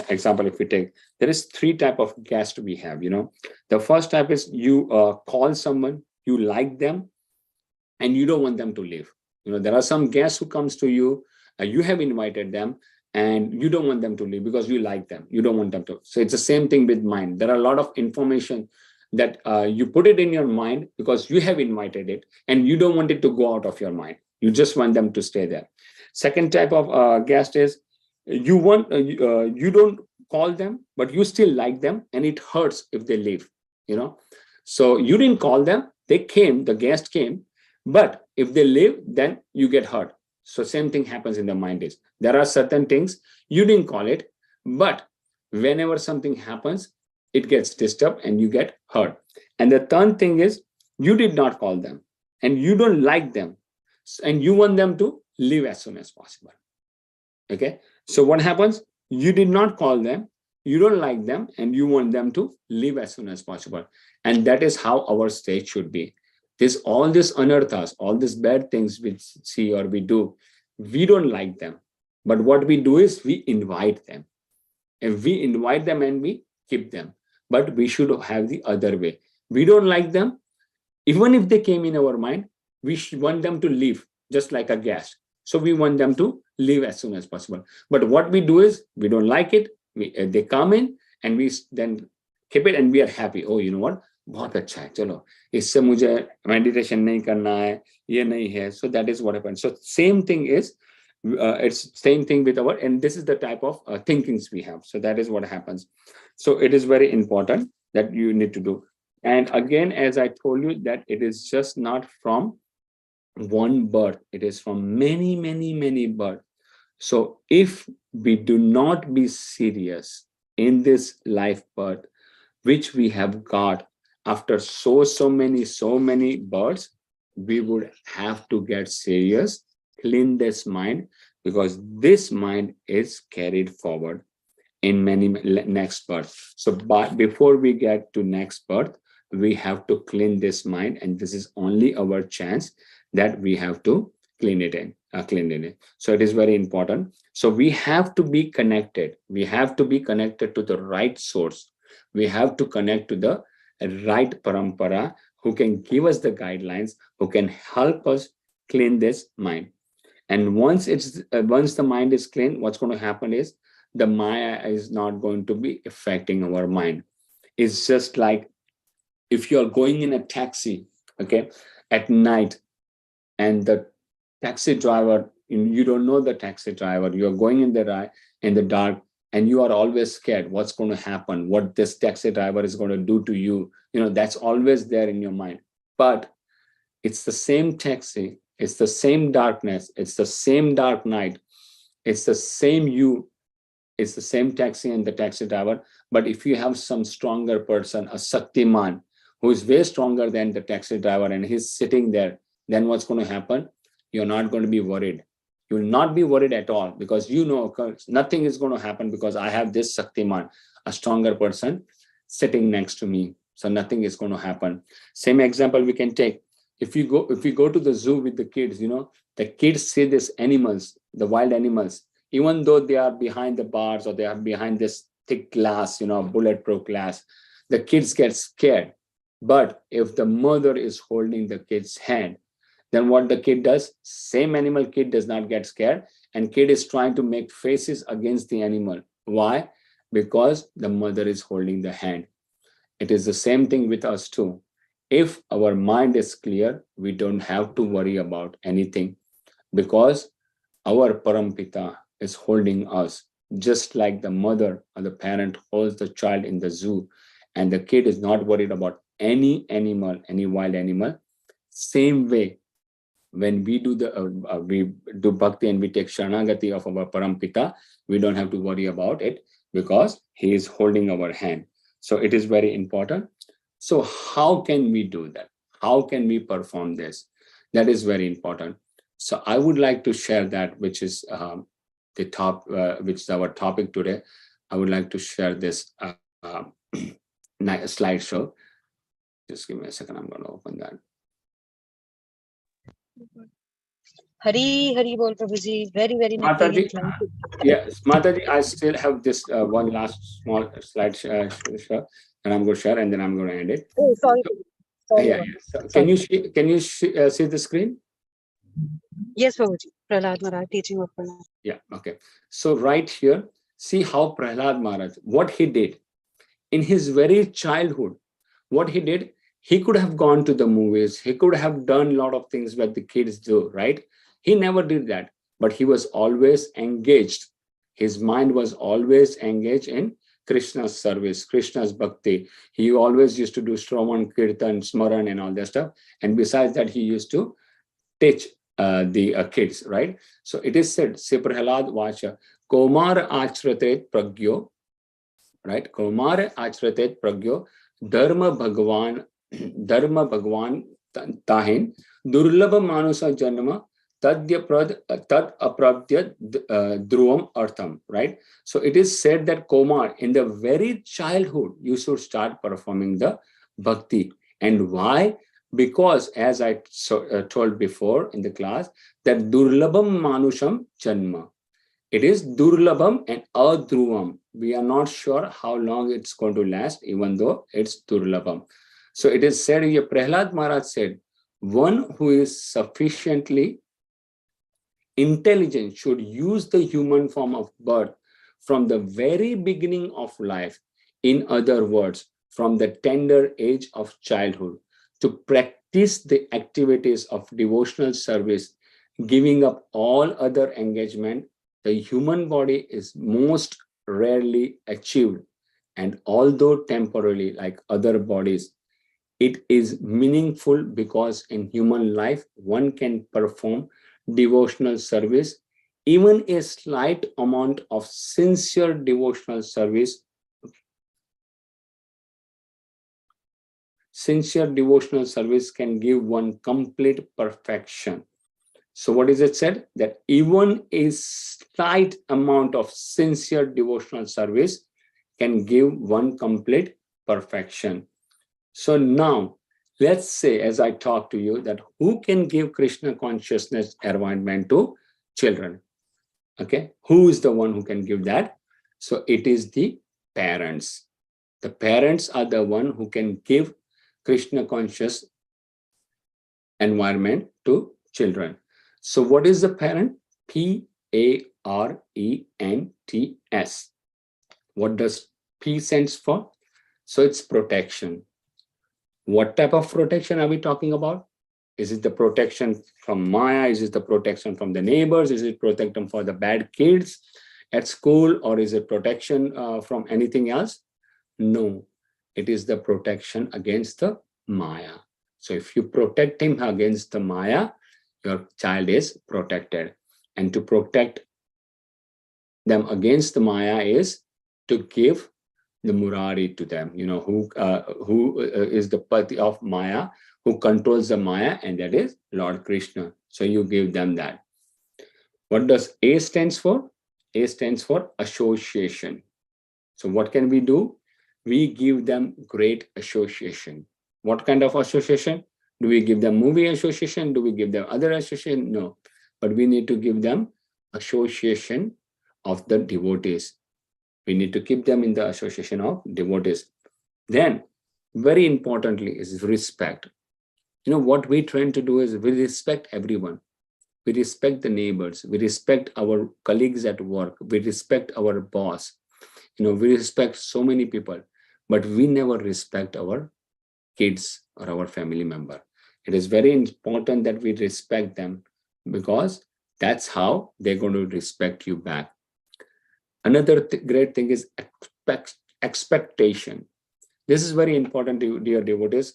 example, if we take, there is 3 type of guests we have. The first type is you call someone, you like them, and you don't want them to leave. There are some guests who comes to you, you have invited them, and you don't want them to leave because you like them, you don't want them to. So it's the same thing with mind. There are a lot of information that you put it in your mind because you have invited it and you don't want it to go out of your mind. You just want them to stay there. Second type of guest is you don't call them, but you still like them, and it hurts if they leave. So you didn't call them, they came, the guest came, but if they leave, then you get hurt. So same thing happens in the mind is there are certain things you didn't call it, but whenever something happens, it gets disturbed and you get hurt. And the third thing is you did not call them and you don't like them and you want them to leave as soon as possible. Okay, so what happens? You did not call them, you don't like them, and you want them to leave as soon as possible. And that is how our state should be. All these anarthas, all these bad things we see or we do, we don't like them. But what we do is we invite them. And we invite them and we keep them. But we should have the other way. We don't like them. Even if they came in our mind, we want them to leave, just like a guest. So we want them to leave as soon as possible. But what we do is we don't like it. They come in and we then keep it and we are happy. Oh, you know what? बहुत अच्छा है, चलो इससे मुझे meditation नहीं करना है, ये नहीं है. So that is what happens. So same thing is it's same thing with our, and this is the type of thinkings we have. So that is what happens. So it is very important that you need to do. And again, as I told you, that it is just not from one birth, it is from many births. So if we do not be serious in this life birth, which we have got after so many births, we would have to get serious, clean this mind, because this mind is carried forward in many next birth. So but before we get to next birth, we have to clean this mind, and this is only our chance that we have to clean it in, clean it in. So it is very important. So we have to be connected. We have to be connected to the right source. We have to connect to the right parampara who can give us the guidelines, who can help us clean this mind. And once the mind is clean, what's going to happen is the Maya is not going to be affecting our mind. It's just like if you're going in a taxi, okay, at night, and the taxi driver, you don't know the taxi driver, you're going in the dark, and you are always scared what's going to happen, what this taxi driver is going to do to you. That's always there in your mind. But it's the same taxi, it's the same darkness, it's the same dark night, it's the same you, it's the same taxi and the taxi driver. But if you have some stronger person, a Shaktiman, who is way stronger than the taxi driver, and he's sitting there, then what's going to happen? You're not going to be worried. You will not be worried at all, because nothing is going to happen, because I have this Shaktiman, a stronger person, sitting next to me. So nothing is going to happen. Same example we can take. If we go to the zoo with the kids, the kids see these animals, the wild animals, even though they are behind the bars or they are behind this thick glass, bulletproof glass, the kids get scared. But if the mother is holding the kid's hand, then what the kid does, same animal, kid does not get scared, and kid is trying to make faces against the animal. Why? Because the mother is holding the hand. It is the same thing with us too. If our mind is clear, we don't have to worry about anything, because our Parampita is holding us, just like the mother or the parent holds the child in the zoo, and the kid is not worried about any animal, any wild animal. Same way, when we do bhakti and we take Sharanagati of our Parampita, we don't have to worry about it, because he is holding our hand. So it is very important. So how can we do that? How can we perform this? That is very important. So I would like to share that, which is which is our topic today. I would like to share this slideshow. Just give me a second. I'm going to open that. Hari Hari Bol Prabhuji, very nice. Yes, Mataji, I still have this one last small slide share, and I'm going to share, and then I'm going to end it. Oh, sorry. Yeah. So can you see the screen? Yes, Prabhuji. Prahlad Maharaj, teaching of Prahlad. Yeah. Okay. So right here, see how Prahlad Maharaj, what he did in his very childhood. What he did, he could have gone to the movies. He could have done a lot of things that the kids do, right? He never did that, but he was always engaged. His mind was always engaged in Krishna's service, Krishna's bhakti. He always used to do Shravan, Kirtan, Smaran, and all that stuff. And besides that, he used to teach the kids, right? So it is said, Se Prahlad Vacha, Komar Achrate Pragyo, right? Komar Achrate Pragyo, Dharma Bhagwan Tahin, Durlabha Manusa Janma, Tad Aprabdya Dhruvam Artham, right? So it is said that Komar, in the very childhood, you should start performing the bhakti. And why? Because, as I told before in the class, that Durlabham Manusham Janma. It is Durlabham and Adhruvam. We are not sure how long it's going to last, even though it's Durlabham. So it is said here, Prahlad Maharaj said, one who is sufficiently intelligent should use the human form of birth from the very beginning of life. In other words, from the tender age of childhood, to practice the activities of devotional service, giving up all other engagement. The human body is most rarely achieved, and although temporarily like other bodies, it is meaningful, because in human life one can perform devotional service. Even a slight amount of sincere devotional service can give one complete perfection. So what is it said? That even a slight amount of sincere devotional service can give one complete perfection. So now let's say, as I talk to you, that who can give Krishna consciousness environment to children? Okay, who is the one who can give that? So it is the parents. The parents are the one who can give Krishna conscious environment to children. So what is the parent? Parents. What does P stands for? So it's protection. What type of protection are we talking about? Is it the protection from Maya? Is it the protection from the neighbors? Is it protection for the bad kids at school? Or is it protection from anything else? No, it is the protection against the Maya. So if you protect him against the Maya, your child is protected. And to protect them against the Maya is to give the Murari to them, who is the Pati of Maya, who controls the Maya, and that is Lord Krishna. So you give them that. What does A stands for? A stands for association. So what can we do? We give them great association. What kind of association? Do we give them movie association? Do we give them other association? No, but we need to give them association of the devotees. We need to keep them in the association of devotees. Then, very importantly, is respect. What we try to do is we respect everyone. We respect the neighbors. We respect our colleagues at work. We respect our boss. We respect so many people, but we never respect our kids or our family member. It is very important that we respect them, because that's how they're going to respect you back. Another great thing is expectation. This is very important, dear devotees.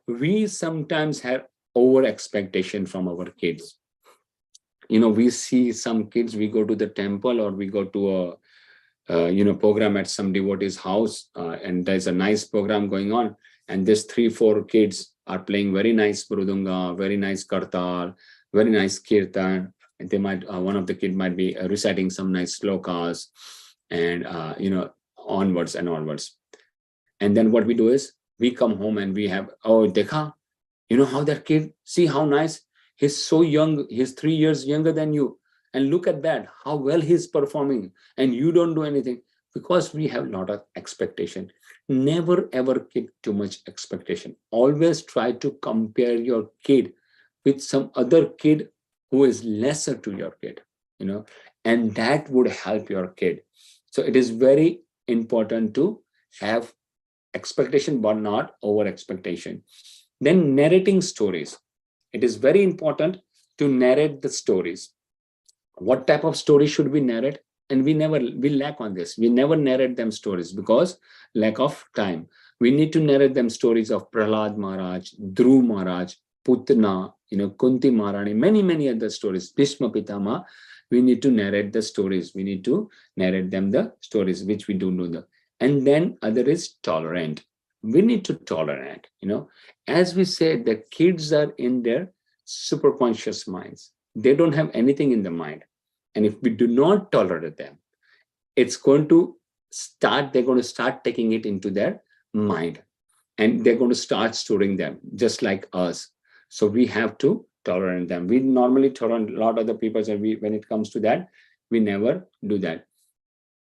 We sometimes have over expectation from our kids. We see some kids, we go to the temple or we go to a program at some devotee's house, and there's a nice program going on, and this 3-4 kids are playing very nice mridanga, very nice kartal, very nice kirtan, and they might one of the kid might be reciting some nice slokas, and onwards and onwards. And then what we do is we come home and we have, oh, dekha, how that kid, see how nice, he's so young, he's 3 years younger than you, and look at that, how well he's performing, and you don't do anything, because we have a lot of expectation. Never ever keep too much expectation. Always try to compare your kid with some other kid who is lesser to your kid, and that would help your kid. So it is very important to have expectation, but not over expectation. Then narrating stories. It is very important to narrate the stories. What type of story should we narrate? And we lack on this. We never narrate them stories because lack of time. We need to narrate them stories of Prahlad Maharaj, Dhruv Maharaj, Putna, Kunti Maharani, many other stories. Bhishma Pitama. We need to narrate the stories. We need to narrate them the stories, which we do know. And then other is tolerant. We need to tolerate. As we say, the kids are in their superconscious minds. They don't have anything in the mind. And if we do not tolerate them, it's going to start, they're going to start taking it into their mind. And they're going to start storing them, just like us. So we have to tolerate them. We normally tolerate a lot of the people, and when it comes to that, we never do that.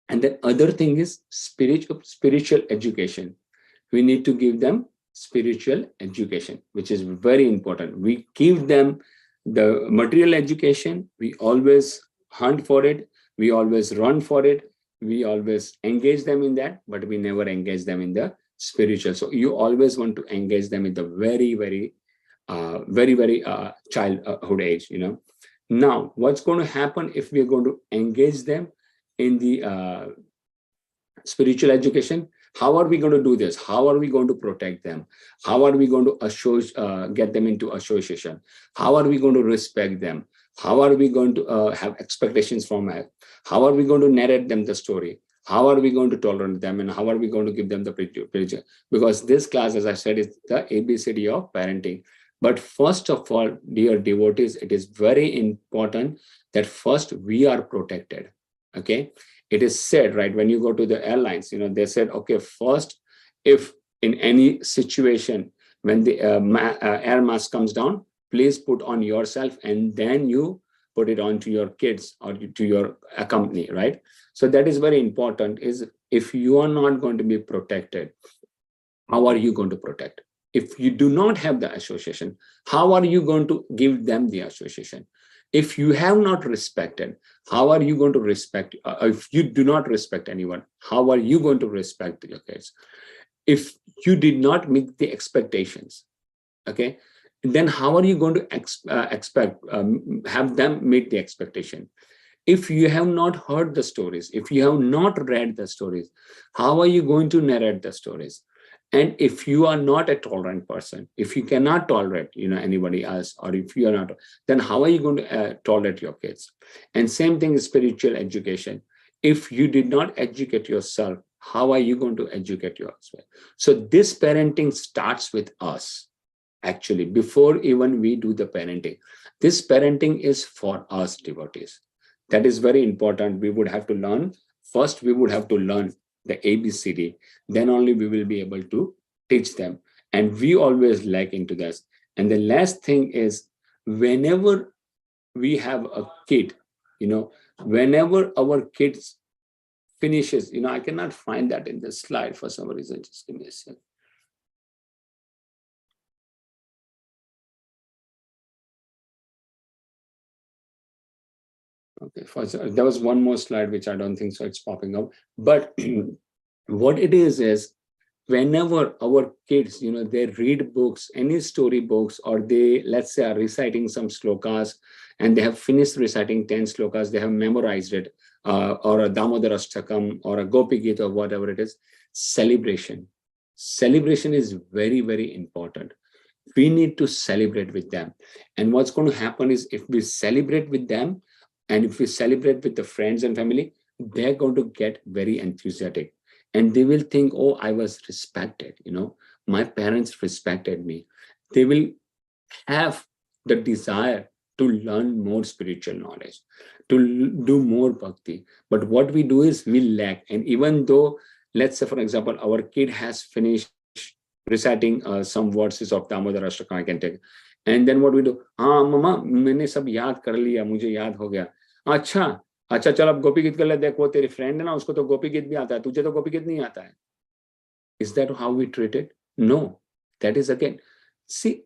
And then other thing is spiritual education. We need to give them spiritual education, which is very important. We give them the material education. We always hunt for it. We always run for it. We always engage them in that, but we never engage them in the spiritual. So you always want to engage them in the very childhood age. Now, what's going to happen if we're going to engage them in the spiritual education? How are we going to do this? How are we going to protect them? How are we going to get them into association? How are we going to respect them? How are we going to have expectations from us? How are we going to narrate them the story? How are we going to tolerate them? And how are we going to give them the picture? Because this class, as I said, is the ABCD of parenting. But first of all, dear devotees, it is very important that first we are protected. Okay. It is said, right, when you go to the airlines, they said, okay, first, if in any situation When the air mask comes down, please put on yourself and then you put it on to your kids or to your company, right? So that is very important. Is if you are not going to be protected, how are you going to protect? If you do not have the association, how are you going to give them the association? If you have not respected, how are you going to respect? If you do not respect anyone, how are you going to respect your kids? If you did not meet the expectations, okay, then how are you going to have them meet the expectation? If you have not heard the stories, if you have not read the stories, how are you going to narrate the stories? And if you are not a tolerant person, if you cannot tolerate, anybody else, or if you are not, then how are you going to tolerate your kids? And same thing is spiritual education. If you did not educate yourself, how are you going to educate yourself? So this parenting starts with us, actually, before even we do the parenting. This parenting is for us devotees. That is very important. We would have to learn. First, we would have to learn the ABCD. Then only we will be able to teach them. And we always lack into this. And the last thing is, whenever we have a kid, whenever our kids finishes, I cannot find that in the slide for some reason. Just give me a second. Okay, there was one more slide which I don't think so it's popping up. But what it is whenever our kids, they read books, any story books, or they, let's say, are reciting some slokas, and they have finished reciting 10 slokas, they have memorized it, or a Damodarashtakam, or a Gopi Gita, or whatever it is, celebration. Celebration is very, very important. We need to celebrate with them. And what's going to happen is, if we celebrate with them, and if we celebrate with the friends and family, they're going to get very enthusiastic. And they will think, oh, I was respected, my parents respected me. They will have the desire to learn more spiritual knowledge, to do more bhakti. But what we do is we lack. And even though, let's say, for example, our kid has finished reciting some verses of Damodar Ashtaka, I can take. And then what we do, mama, मैंने सब याद कर लिया, मुझे याद हो गया. अच्छा चल अब गोपी गीत कर ले, देख वो तेरी फ्रेंड है ना, उसको तो गोपी गीत भी आता है, तुझे तो गोपी गीत नहीं आता है. Is that how we treat it? No. That is, again, see,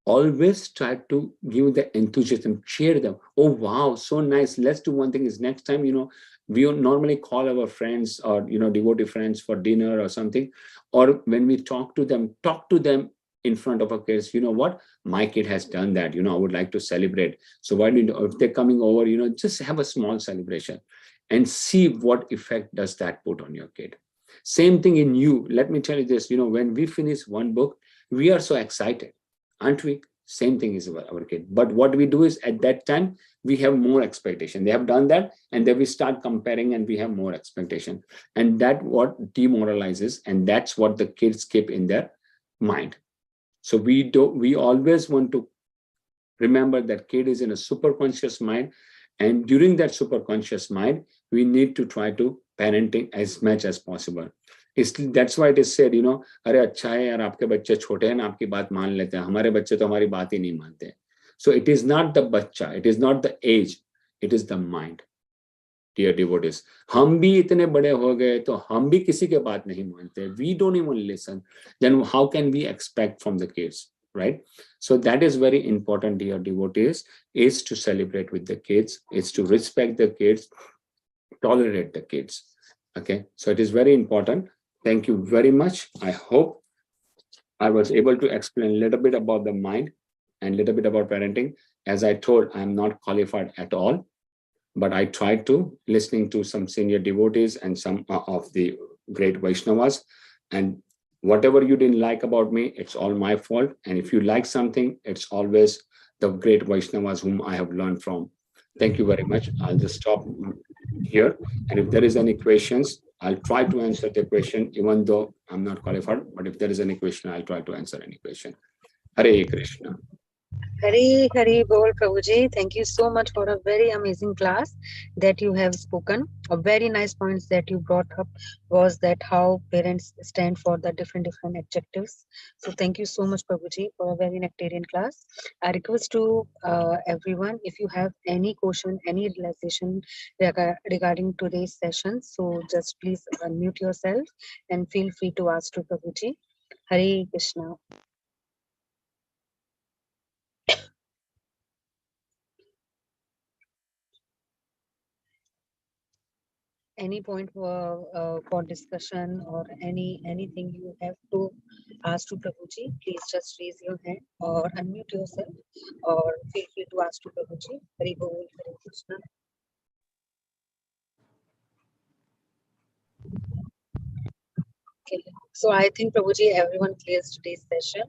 always try to give the enthusiasm, cheer them. Oh, wow, so nice. Let's do one thing is, next time, we normally call our friends or, devotee friends for dinner or something. Or when we talk to them in front of our kids. You know what? My kid has done that. I would like to celebrate. So why don't, if they're coming over, just have a small celebration and see what effect does that put on your kid. Same thing in you. Let me tell you this, when we finish one book, we are so excited, aren't we? Same thing is our kid. But what we do is, at that time, we have more expectation. They have done that, and then we start comparing, and we have more expectation. And that what demoralizes, and that's what the kids keep in their mind. So we always want to remember that kid is in a super conscious mind. And during that super conscious mind, we need to try to parenting as much as possible. That's why it is said, अरे अच्छा है यार, आपके बच्चे छोटे हैं ना, आपकी बात मान लेते हैं, हमारे बच्चे तो हमारी बात ही नहीं मानते. So it is not the बच्चा, it is not the age, it is the mind. Dear devotees, हम भी इतने बड़े हो गए तो हम भी किसी के बात नहीं मानते. We don't even listen. Then how can we expect from the kids, right? So that is very important, dear devotees, is to celebrate with the kids, is to respect the kids, tolerate the kids. Okay, so it is very important. Thank you very much. I hope I was able to explain a little bit about the mind and a little bit about parenting. As I told, I'm not qualified at all, but I tried to, listening to some senior devotees and some of the great Vaishnavas. And whatever you didn't like about me, it's all my fault. And if you like something, it's always the great Vaishnavas whom I have learned from. Thank you very much. I'll just stop here. And if there is any questions, I'll try to answer the question, even though I'm not qualified. But if there is any question, I'll try to answer any question. Hare Krishna. Hari Hari Bol Prabhuji, thank you so much for a very amazing class that you have spoken. A very nice points that you brought up was that how parents stand for the different objectives. So thank you so much Prabhuji for a very nectarian class. I request to everyone if you have any question, any realization regarding today's session, so just please unmute yourself and feel free to ask to Prabhuji. Hare Krishna. Any point for discussion or anything you have to ask to Prabhuji, please just raise your hand or unmute yourself or feel free to ask to Prabhuji. Hari Bol, Hare Krishna. Okay. So I think Prabhuji, everyone clears today's session.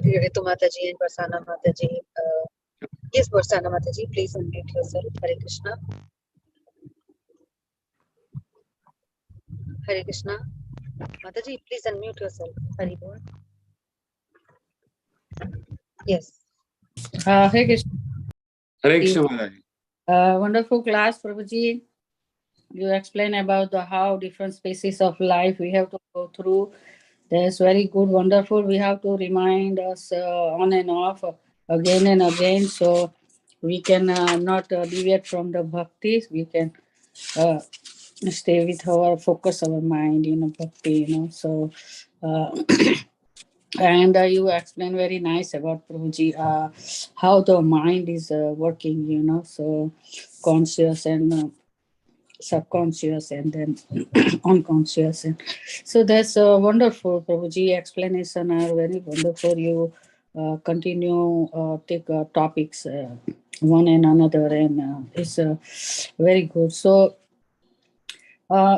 Ritu Mataji and Prasanna Mataji. Yes, Prasanna Mataji, please unmute yourself. Hare Krishna. Hare Krishna. Mataji, please unmute yourself. Hari Bol. Yes. Hare Krishna. Hare Krishna Mataji. Wonderful class, Prabhuji. You explain about how different species of life we have to go through. That's very good, wonderful. We have to remind us on and off again and again, so we can not deviate from the bhakti. We can stay with our focus, our mind, bhakti. So. And you explain very nice about Prabhuji, how the mind is working, so conscious and subconscious and then unconscious. And so that's wonderful. Prabhuji explanation are very wonderful. You continue take topics one and another, and it's very good. So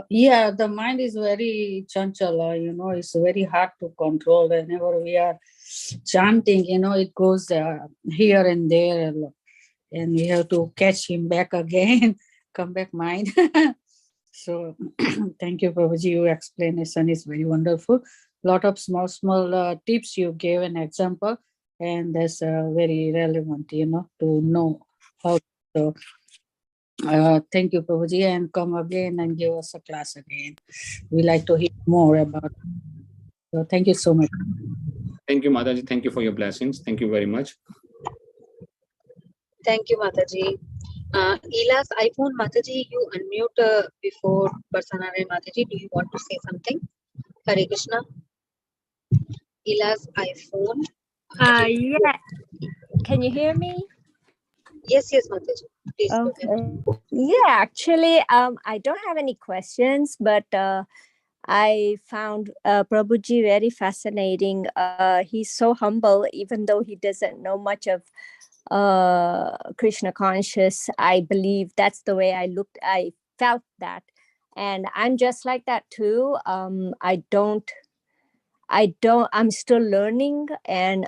yeah, the mind is very chanchala, it's very hard to control. Whenever we are chanting, it goes here and there, and we have to catch him back again, come back mind. So thank you, Prabhuji. Your explanation is very wonderful. Lot of small tips you gave an example, and that's very relevant, to know how to. Thank you, Prabhuji, and come again and give us a class again. We like to hear more about it. So thank you so much. Thank you, Mataji. Thank you for your blessings. Thank you very much. Thank you, Mataji. Ila's iPhone, Mataji, you unmute before Prasanna and Mataji. Do you want to say something? Hare Krishna. Ila's iPhone. Yeah. Can you hear me? Yes, Mataji. Please go ahead. Yeah, actually, I don't have any questions, but I found Prabhuji very fascinating. He's so humble, even though he doesn't know much of Krishna conscious. I believe that's the way I felt that. And I'm just like that too. I'm still learning, and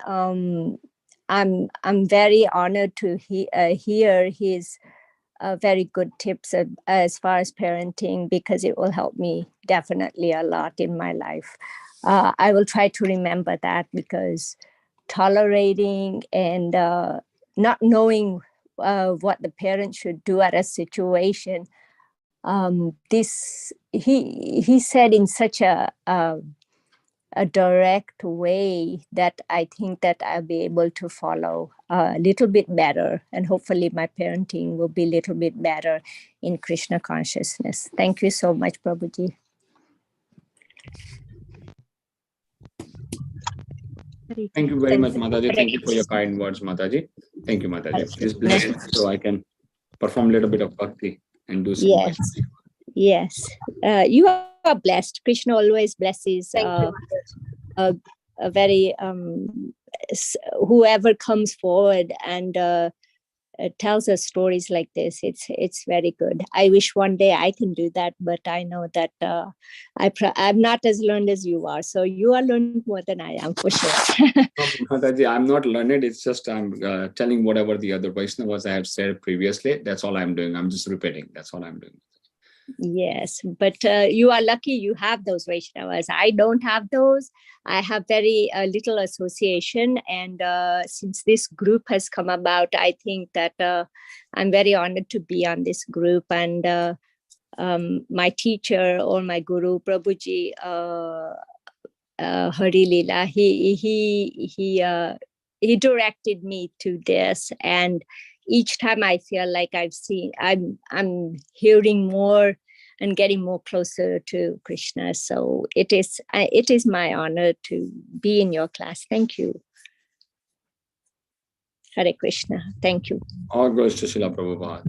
I'm very honored to hear his very good tips as far as parenting, because it will help me definitely a lot in my life. I will try to remember that, because tolerating and not knowing what the parent should do at a situation, he said in such a direct way that I think that I'll be able to follow a little bit better, and hopefully my parenting will be a little bit better in Krishna consciousness. Thank you so much, Prabhuji. Thank you very much, Mataji. Thank you for your kind words, Mataji. Thank you, Mataji. Please bless me so I can perform a little bit of bhakti and do some. Yes. You are blessed. Krishna always blesses a very whoever comes forward and tells us stories like this. It's very good. I wish one day I can do that, but I know that I'm not as learned as you are. So you are learned more than I am, for sure. Mataji, I'm not learned. It's just I'm telling whatever the other Vaishnavas I have said previously. That's all I'm doing. I'm just repeating. That's all I'm doing. Yes, but you are lucky you have those Vaishnavas. I don't have those. I have very little association. And since this group has come about, I think that I'm very honored to be on this group. And my teacher or my guru, Prabhuji, Hari Leela, he directed me to this. And each time I feel like I'm hearing more and getting more closer to Krishna. So it is my honor to be in your class. Thank you. Hare Krishna. Thank you. All goes to Srila Prabhupada.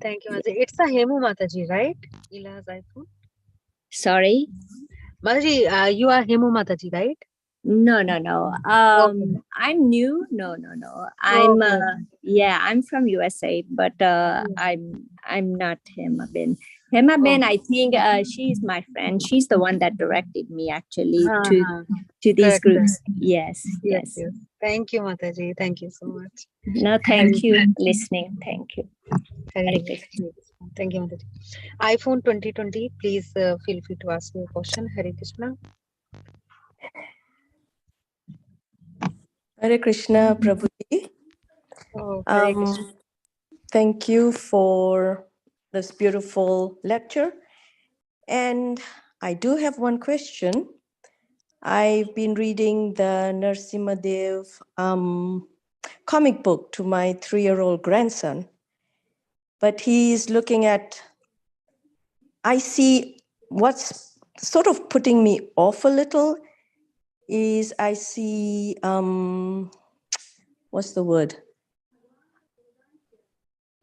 Thank you, Mataji. It's a Hemu Mataji, right? Ila's iPhone. Sorry? Mataji, you are Hemu Mataji, right? No. Okay. I'm new. No. I'm Okay. I'm from USA, but I'm not Hema Ben. Hema Ben, Oh. I think she's my friend. She's the one that directed me actually to these Correct, groups. correct. Yes. Thank you, Mataji. Thank you so much. No, thank you listening. Thank you. Hare Hare Krishna. Krishna. Thank you, Mataji. iPhone 2020, please feel free to ask your question. Hare Krishna. Hare Krishna, Prabhuji. Oh, Hare Krishna. Thank you for this beautiful lecture. And I do have one question. I've been reading the Narasimha Dev comic book to my 3-year-old grandson. But he's looking at, I see what's sort of putting me off a little is I see, what's the word?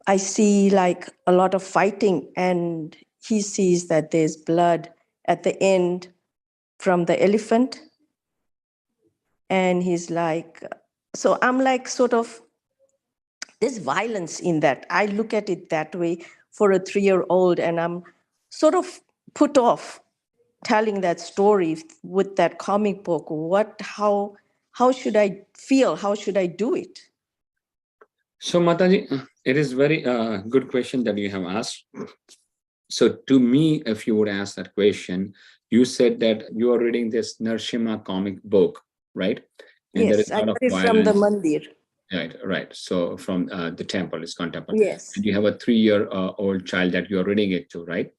I see like a lot of fighting, and he sees that there's blood at the end from the elephant. And he's like, so I'm like sort of, there's violence in that. I look at it that way for a 3-year-old, and I'm sort of put off telling that story with that comic book. How should I feel? How should I do it? So Mataji, it is very good question that you have asked. So to me, if you would ask that question, you said that you are reading this Narasimha comic book, right? And there is Yes, a lot I of got it from the violence. mandir. Right. So from the temple, ISKCON temple. Yes. And you have a 3-year-old child that you're reading it to, right?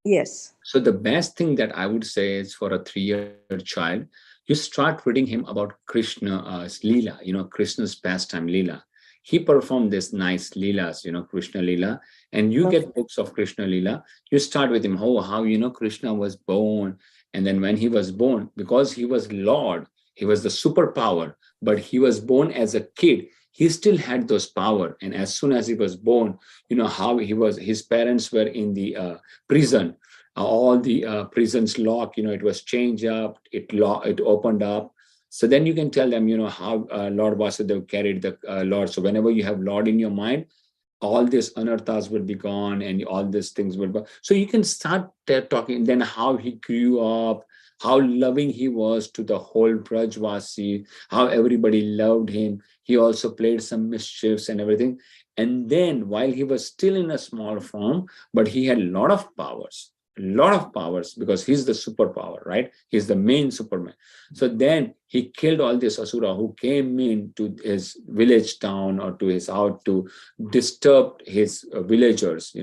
Yes. So the best thing that I would say is for a 3-year child, you start reading him about Krishna's Leela, Krishna's pastime Leela. He performed this nice Leelas, Krishna Leela, and you get books of Krishna Leela. You start with him, how Krishna was born. And then when he was born, because he was Lord, he was the superpower, but he was born as a kid. He still had those power. And as soon as he was born, how his parents were in the prison. All the prisons lock, it was changed up, it opened up. So then you can tell them, how Lord Vasudev carried the Lord. So whenever you have Lord in your mind, all these anarthas will be gone and all these things will be. So you can start talking then how he grew up, how loving he was to the whole Brajvasi, how everybody loved him. He also played some mischiefs and everything. And then while he was still in a small form, but he had a lot of powers because he's the superpower, right? He's the main Superman. So then he killed all this asura who came in to his village town or to his house to disturb his villagers,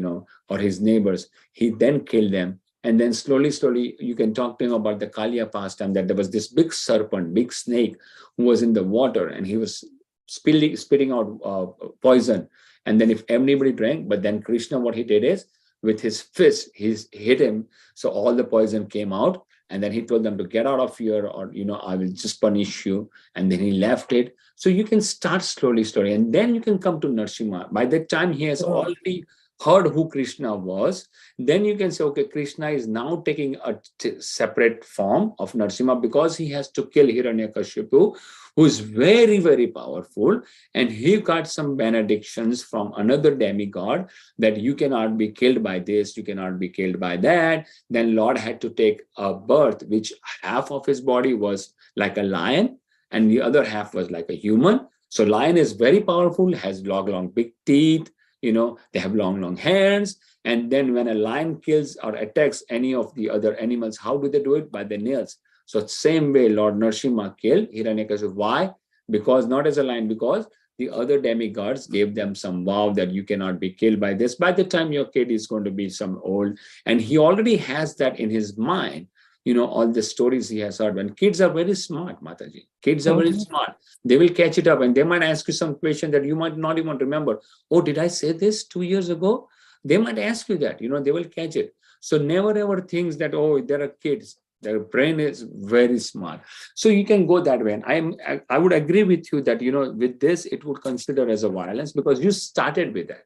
or his neighbors. He then killed them. And then slowly, you can talk to him about the Kaliya pastime, that there was this big serpent, big snake who was in the water, and he was spitting out poison. And then if everybody drank, but then Krishna, what he did is, with his fist, he hit him. So all the poison came out. And then he told them to get out of here, or, I will just punish you. And then he left it. So you can start slowly. And then you can come to Narasimha. By that time, he has already heard who Krishna was. Then you can say, okay, Krishna is now taking a separate form of Narasimha because he has to kill Hiranyakashipu, who is very, very powerful. And he got some benedictions from another demigod that you cannot be killed by this, you cannot be killed by that. Then Lord had to take a birth, which half of his body was like a lion and the other half was like a human. So lion is very powerful, has long, big teeth, they have long hairs. And then when a lion kills or attacks any of the other animals, how do they do it? By the nails. So same way Lord Narasimha killed Hiranyakashipu. Why? Because not as a lion, because the other demigods gave them some vow that you cannot be killed by this. By the time your kid is going to be some old, and he already has that in his mind, all the stories he has heard. When kids are very smart, Mataji, kids are very smart. They will catch it up and they might ask you some question that you might not even remember. Oh, did I say this 2 years ago? They might ask you that, they will catch it. So never ever thinks that, oh, there are kids. Their brain is very smart. So you can go that way. And I would agree with you that, with this, it would consider as a violence because you started with that.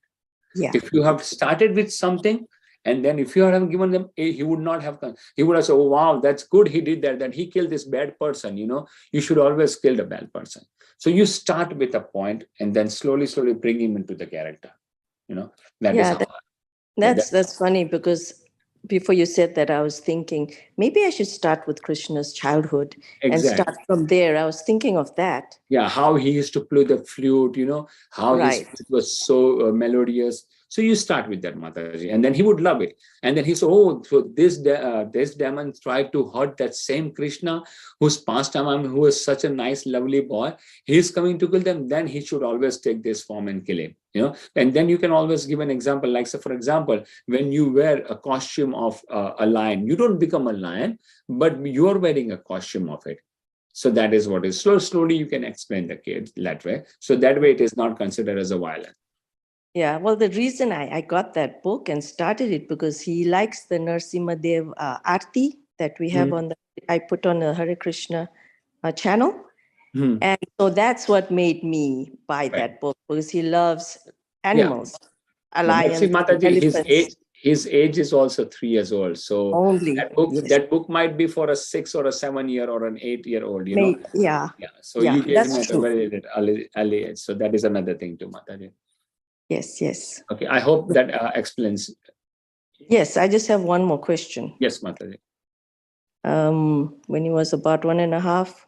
Yeah. If you have started with something, and then if you have given them, he would not have, he would have said, oh, wow, that's good. He did that he killed this bad person. You should always kill the bad person. So you start with a point and then slowly bring him into the character. That's funny because before you said that, I was thinking maybe I should start with Krishna's childhood and start from there. I was thinking of that. Yeah, how he used to play the flute, how his flute was so melodious. So you start with that, Mataji, and then he would love it. And then he said, oh, so this demon tried to hurt that same Krishna whose pastime, who was such a nice, lovely boy. He's coming to kill them. Then he should always take this form and kill him. And then you can always give an example. Like, so for example, when you wear a costume of a lion, you don't become a lion, but you're wearing a costume of it. So that is what is slowly you can explain the kid that way. So that way it is not considered as a violence. Yeah, well, the reason I got that book and started it because he likes the Narasimha Dev Aarti that we have I put on the Hare Krishna channel. And so that's what made me buy that book because he loves animals, lions, Mataji, his age is also 3 years old. So that book might be for a 6 or a 7 year or an 8 year old, Yeah. So you gave him at a very early age. So that is another thing too, Mataji. Yes. Okay, I hope that explains. Yes, I just have one more question. Yes, Mataji. When he was about 1.5,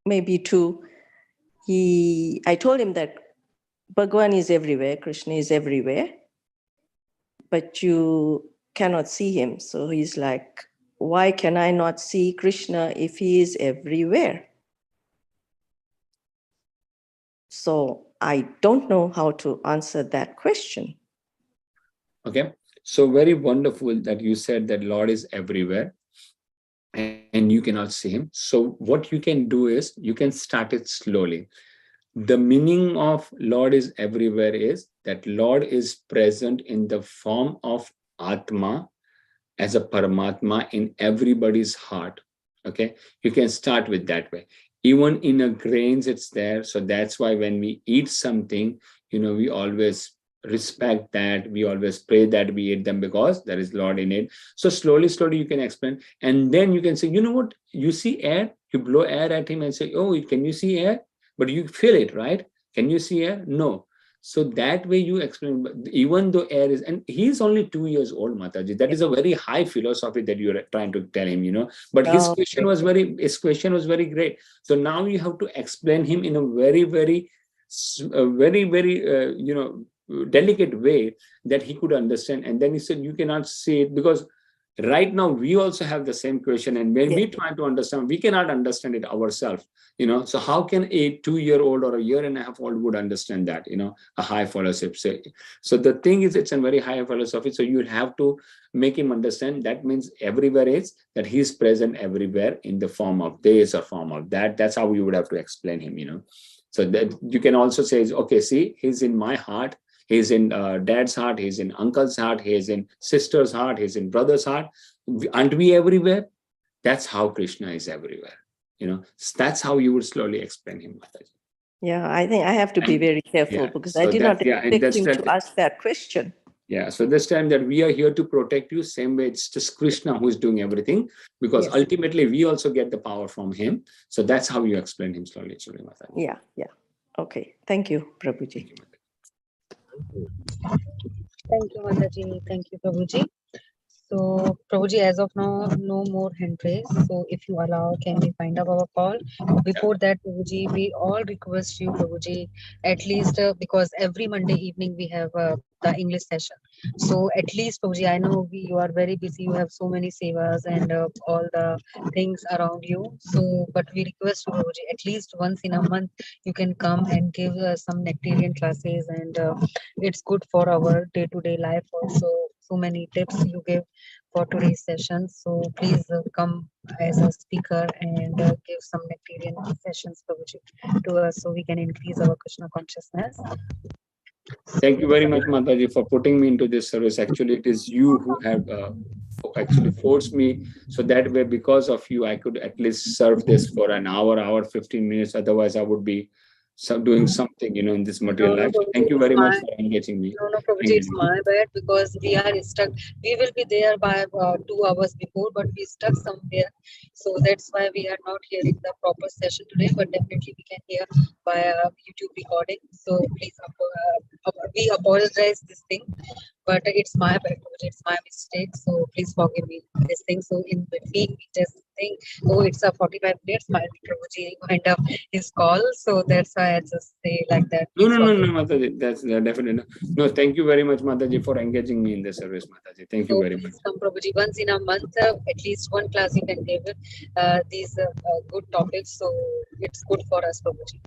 maybe 2, I told him that Bhagwan is everywhere, Krishna is everywhere, but you cannot see him. So he's like, why can I not see Krishna if he is everywhere? So I don't know how to answer that question. Okay, so very wonderful that you said that Lord is everywhere and you cannot see him. So what you can do is you can start it slowly. The meaning of Lord is everywhere is that Lord is present in the form of Atma as a Paramatma in everybody's heart. Okay, you can start with that way. Even in a grains, it's there. So that's why when we eat something, we always respect that. We always pray that we eat them because there is Lord in it. So slowly you can explain. And then you can say, you know what? You see air, you blow air at him and say, oh, can you see air? But you feel it, right? Can you see air? No. So that way you explain, even though air is, and he's only 2 years old, Mataji. That is a very high philosophy that you're trying to tell him, But his question was very great. So now you have to explain him in a very, very, delicate way that he could understand. And then he said, you cannot see it because right now we also have the same question, and when we try to understand, we cannot understand it ourselves. So how can a 2-year-old or a 1.5-year-old would understand that? A high philosophy. So the thing is, it's a very high philosophy. So you have to make him understand. That means everywhere is that he's present everywhere in the form of this or form of that. That's how you would have to explain him. So that you can also say, okay, see, he's in my heart. He's in dad's heart, he's in uncle's heart, he's in sister's heart, he's in brother's heart. Aren't we everywhere? That's how Krishna is everywhere. That's how you would slowly explain him, Mataji. Yeah, I think I have to be very careful because I did not expect him to ask that question. Yeah, so this time that we are here to protect you, same way it's just Krishna who is doing everything, because ultimately we also get the power from him. So that's how you explain him slowly, Mataji. Yeah. Okay, thank you, Prabhuji. Thank you, Mataji. Thank you, Prabhuji. So, Prabhuji, as of now, no more hand raise. So, if you allow, can we find up our call? Before that, Prabhuji, we all request you, Prabhuji, at least because every Monday evening we have the English session. So, at least, Prabhuji, I know you are very busy. You have so many sevas and all the things around you. So, but we request you, Prabhuji, at least once in a month, you can come and give some Nectarian classes, and it's good for our day-to-day life also. So many tips you give for today's session. So please come as a speaker and give some Nectarian sessions, Prabhuji, to us so we can increase our Krishna consciousness. Thank you very much, Mataji, for putting me into this service. Actually, it is you who have actually forced me. So that way, because of you, I could at least serve this for an hour, 15 minutes. Otherwise, I would be doing something, in this material life. So thank you very much for engaging me. No, Prabhuji, it's my bad because we are stuck. We will be there by 2 hours before, but we stuck somewhere. So that's why we are not hearing the proper session today, but definitely we can hear by YouTube recording. So please, we apologize this thing, but it's my bad, Prabhuji, it's my mistake. So please forgive me this thing. So in between, we just think, oh, it's a 45 minutes, might be Prabhuji wind up his call. So that's why I just say like that. No, Please no, forgive me. Mataji. That's definitely no. Thank you very much, Mataji, for engaging me in the service, Mataji. Thank you So very much. please come, Prabhuji, once in a month, at least one class you can give these good topics. So it's good for us, Prabhuji.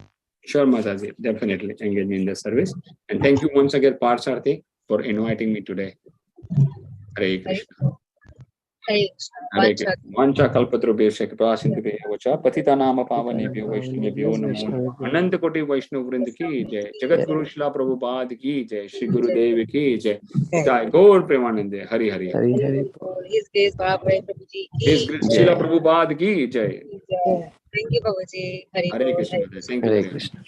Sure, Mataji. Definitely engage me in the service. And thank you once again, Parthsarthi, for inviting me today. Hare Krishna. Hare Hare Krishna. Krishna. Vancha kalpatrubhesha kripasinthubhyo vacha patitanam pavanebhyo vaishnavebhyo namo Ananta Koti Vaishnav Vrind ki jai, Jagat Guru Shila Prabhupada ki jai, Shri Gurudev ki jai, Jai Gaur Premanande, Hari Hari. His grace, Bhava Prabhuji. His Grace Shila Prabhupada ki jai. Thank you, Prabhuji. Hare Krishna. Thank you very much. Krishna.